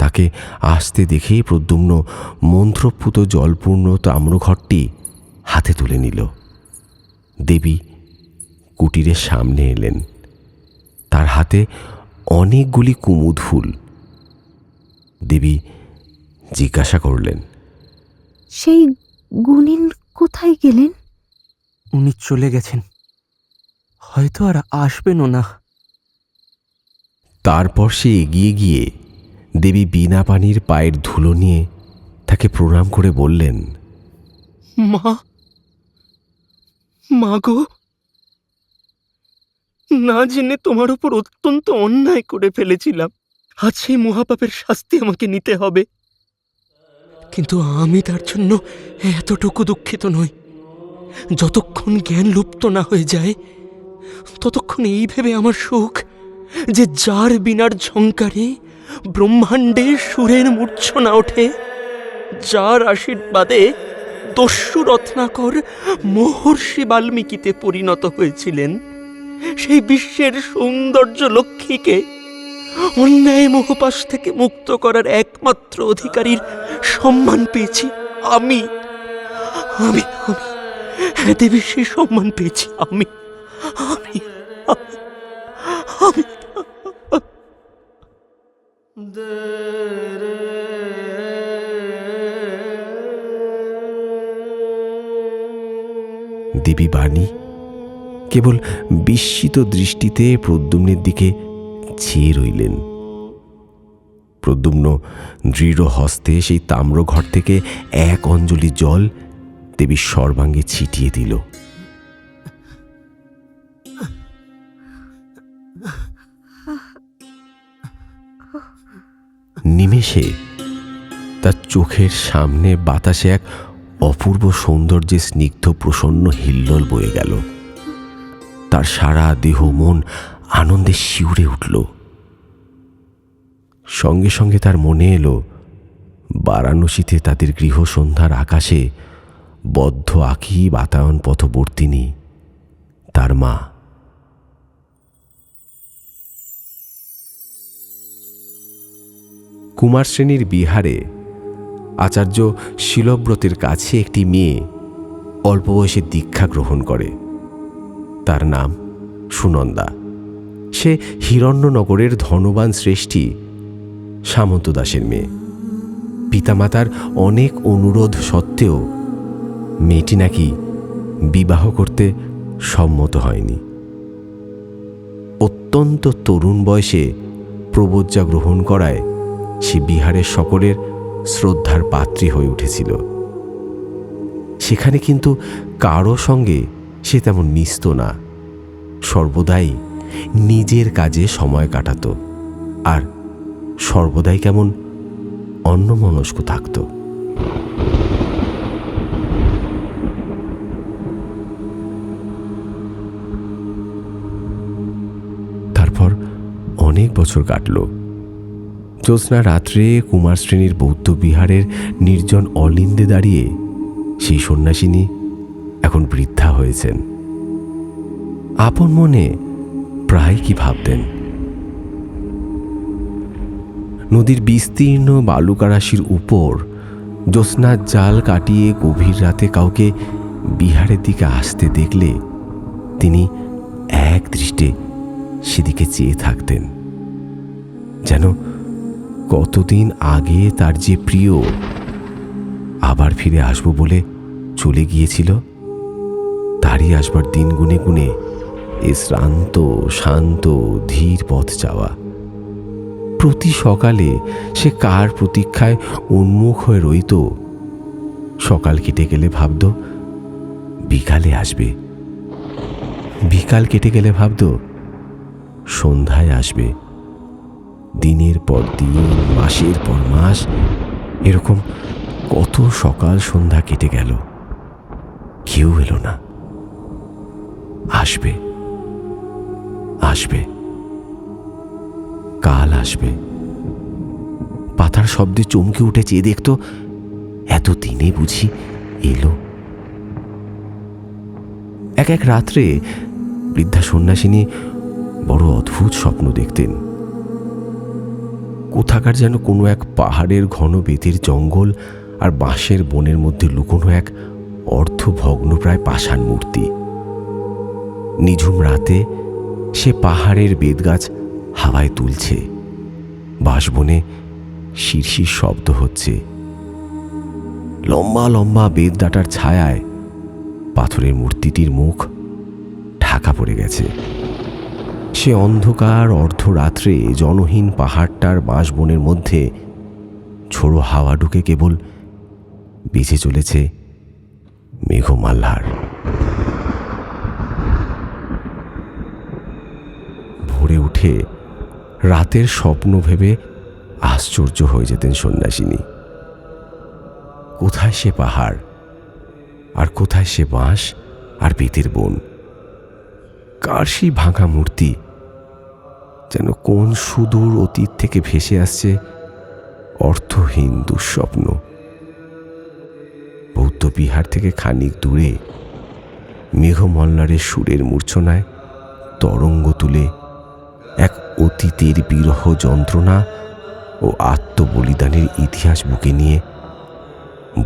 তাকে আসতে দেখেই প্রদ্যুম্ন মন্ত্রপুত জলপূর্ণ তাম্রঘটটি হাতে তুলে নিল। দেবী কুটিরের সামনে এলেন। তার হাতে অনেকগুলি কুমুদ ফুল। দেবী জিজ্ঞাসা করলেন, সেই গুণিন কোথায় গেলেন? উনি চলে গেছেন, হয়তো আর আসবেনও না। তারপর সে এগিয়ে গিয়ে দেবী বিনা পানির পায়ের ধুলো নিয়ে তাকে প্রণাম করে বললেন, মা গো, না জেনে তোমার উপর অত্যন্ত অন্যায় করে ফেলেছিলাম। আজ সেই মহাপাপের শাস্তি আমাকে নিতে হবে। কিন্তু আমি তার জন্য এতটুকু দুঃখিত নই। যতক্ষণ জ্ঞান লুপ্ত না হয়ে যায় ততক্ষণ এই ভেবে আমার সুখ যে যার বিনার ঝংকারে ব্রহ্মাণ্ডে সুরের মূর্ছনা ওঠে, যার আশীর্বাদে দস্যু রত্নাকর মহর্ষি বাল্মীকিতে পরিণত হয়েছিলেন, সেই বিশ্বের সৌন্দর্য লক্ষ্মীকে অন্যায় মোহপাশ থেকে মুক্ত করার একমাত্র অধিকারীর সম্মান পেয়েছি আমি। আমি আমি দেবী সেই সম্মান পেয়েছি আমি আমি আমি দেবী বাণী কেবল বিস্মিত দৃষ্টিতে প্রদ্যুম্নের দিকে চেয়ে রইলেন। প্রদ্যুম্ন দৃঢ় হস্তে সেই তাম্রঘট থেকে এক অঞ্জলি জল দেবীর সর্বাঙ্গে ছিটিয়ে দিল। নিমেষে তার চোখের সামনে বাতাসে এক অপূর্ব সৌন্দর্যে স্নিগ্ধ প্রসন্ন হিল্লোল বয়ে গেল। তার সারা দেহ মন আনন্দে শিউরে উঠল। সঙ্গে সঙ্গে তার মনে এলো বারাণসীতে তাদের গৃহসন্ধ্যার আকাশে বদ্ধ আঁখি বাতায়ন পথবর্তিনী তার মা। কুমার শ্রেণীর বিহারে আচার্য শিলব্রতের কাছে একটি মেয়ে অল্প বয়সে দীক্ষা গ্রহণ করে। তার নাম সুনন্দা। সে হিরণ্যনগরের ধনবান শ্রেষ্ঠী সামন্ত দাসের মেয়ে। পিতামাতার অনেক অনুরোধ সত্ত্বেও মেয়েটি নাকি বিবাহ করতে সম্মত হয়নি। অত্যন্ত তরুণ বয়সে প্রবজ্জা গ্রহণ করায় সে বিহারের সকলের শ্রদ্ধার পাত্রী হয়ে উঠেছিল। সেখানে কিন্তু কারো সঙ্গে সে তেমন মিশত না। সর্বদাই নিজের কাজে সময় কাটাত আর সর্বদাই কেমন অন্যমনস্ক থাকত। তারপর অনেক বছর কাটল। জ্যোৎস্না রাত্রে কুমার শ্রেণীর বৌদ্ধ বিহারের নির্জন অলিন্দে দাঁড়িয়ে সেই সন্ন্যাসিনী এখন বৃদ্ধা হয়েছেন। আপন মনে প্রায় কি ভাবতেন, নদীর বিস্তীর্ণ বালুকারাশির উপর জ্যোৎস্নার জাল কাটিয়ে গভীর রাতে কাউকে বিহারের দিকে আসতে দেখলে তিনি এক দৃষ্টে সেদিকে চেয়ে থাকতেন, যেন কতদিন আগে তার যে প্রিয় আবার ফিরে আসবো বলে চলে গিয়েছিল, তারই আসবার দিন গুনে গুনে এ শ্রান্ত শান্ত ধীর পথ যাওয়া। প্রতি সকালে সে কার প্রতীক্ষায় উন্মুখ হয়ে রইত। সকাল কেটে গেলে ভাবত বিকালে আসবে। বিকাল কেটে গেলে ভাবত সন্ধ্যায় আসবে। দিনের পর দিন, মাসের পর মাস, এরকম কত সকাল সন্ধ্যা কেটে গেল, কেউ এলো না। আসবে, আসবে, কাল আসবে। পাতার শব্দে চমকে উঠে চেয়ে দেখত, এত দিনে বুঝি এলো। এক এক রাত্রে বৃদ্ধা সন্ন্যাসিনী বড় অদ্ভুত স্বপ্ন দেখতেন। কোথাকার যেন কোনো এক পাহাড়ের ঘন বেতের জঙ্গল আর বাঁশের বনের মধ্যে লুকোনো এক অর্ধভগ্নপ্রায় পাষাণ মূর্তি। নিঝুম রাতে সে পাহাড়ের বেতগাছ হাওয়ায় তুলছে, বাঁশবনে শিরশির শব্দ হচ্ছে। লম্বা লম্বা বেত ডাঁটার ছায়ায় পাথরের মূর্তিটির মুখ ঢাকা পড়ে গেছে। সে অন্ধকার অর্ধরাত্রে জনহীন পাহাড়টার বাঁশবনের মধ্যে ঝোড়ো হাওয়া ঢুকে কেবল বেঁচে চলেছে মেঘমাল্লার। ভোরে উঠে রাতের স্বপ্ন ভেবে আশ্চর্য হয়ে যেতেন সন্ন্যাসিনী। কোথায় সে পাহাড়, আর কোথায় সে বাঁশ আর বেতের বন? কার সেই ভাঙা মূর্তি? যেন কোন সুদূর অতীত থেকে ভেসে আসছে অর্থহীন দুঃস্বপ্ন। বৌদ্ধ বিহার থেকে খানিক দূরে মেঘমল্লারের সুরের মূর্ছনায় তরঙ্গ তুলে এক অতীতের বিরহ যন্ত্রণা ও আত্মবলিদানের ইতিহাস বুকে নিয়ে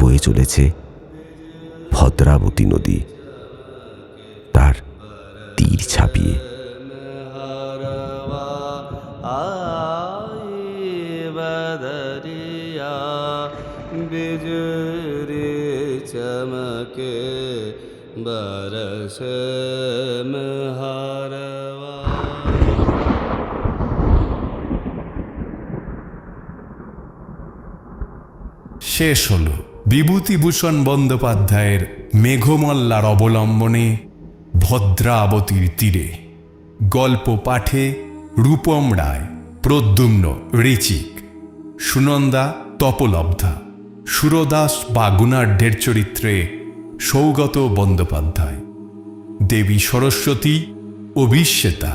বয়ে চলেছে ভদ্রাবতী নদী, তার তীর ছাপিয়ে। बिजली चमके बरस महारवा। শেষ হল বিভূতিভূষণ বন্দ্যোপাধ্যায়ের মেঘমল্লার অবলম্বনে ভদ্রাবতীর তীরে। গল্প পাঠে রূপম রায়, প্রদ্যুম্ন ঋচিক, সুনন্দা তপলব্ধা, সুরদাস বা গুণাঢ্যের চরিত্রে সৌগত বন্দ্যোপাধ্যায়, দেবী সরস্বতী অভিশ্বেতা,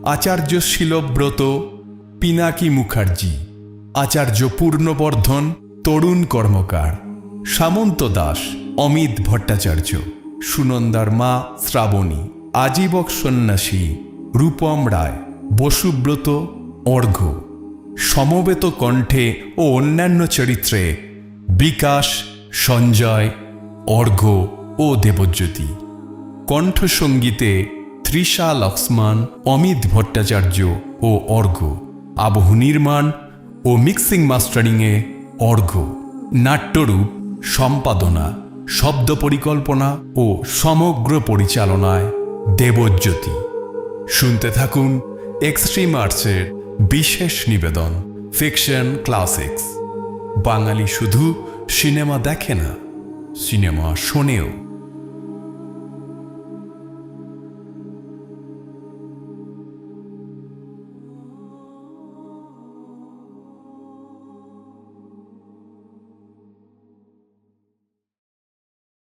আচার্য শিলব্রত পিনাকি মুখার্জি, আচার্য পূর্ণবর্ধন তরুণ কর্মকার, সামন্ত দাস অমিত ভট্টাচার্য, সুনন্দার মা শ্রাবণী, আজীবক সন্ন্যাসী রূপম রায়, বসুব্রত অর্ঘ্য, সমবেত কণ্ঠে ও অন্যান্য চরিত্রে বিকাশ, সঞ্জয়, অর্ঘ্য ও দেবজ্যোতি। কণ্ঠসঙ্গীতে তৃষা লক্ষ্মণ, অমিত ভট্টাচার্য ও অর্ঘ্য। আবহ নির্মাণ ও মিক্সিং মাস্টারিংয়ে অর্ঘ্য। নাট্যরূপ, সম্পাদনা, শব্দ পরিকল্পনা ও সমগ্র পরিচালনায় দেবজ্যোতি। শুনতে থাকুন এক্সট্রিম আর্টসের বিশেষ নিবেদন ফিকশন ক্লাসিক্স। বাঙালি শুধু সিনেমা দেখে না, সিনেমা শোনেও।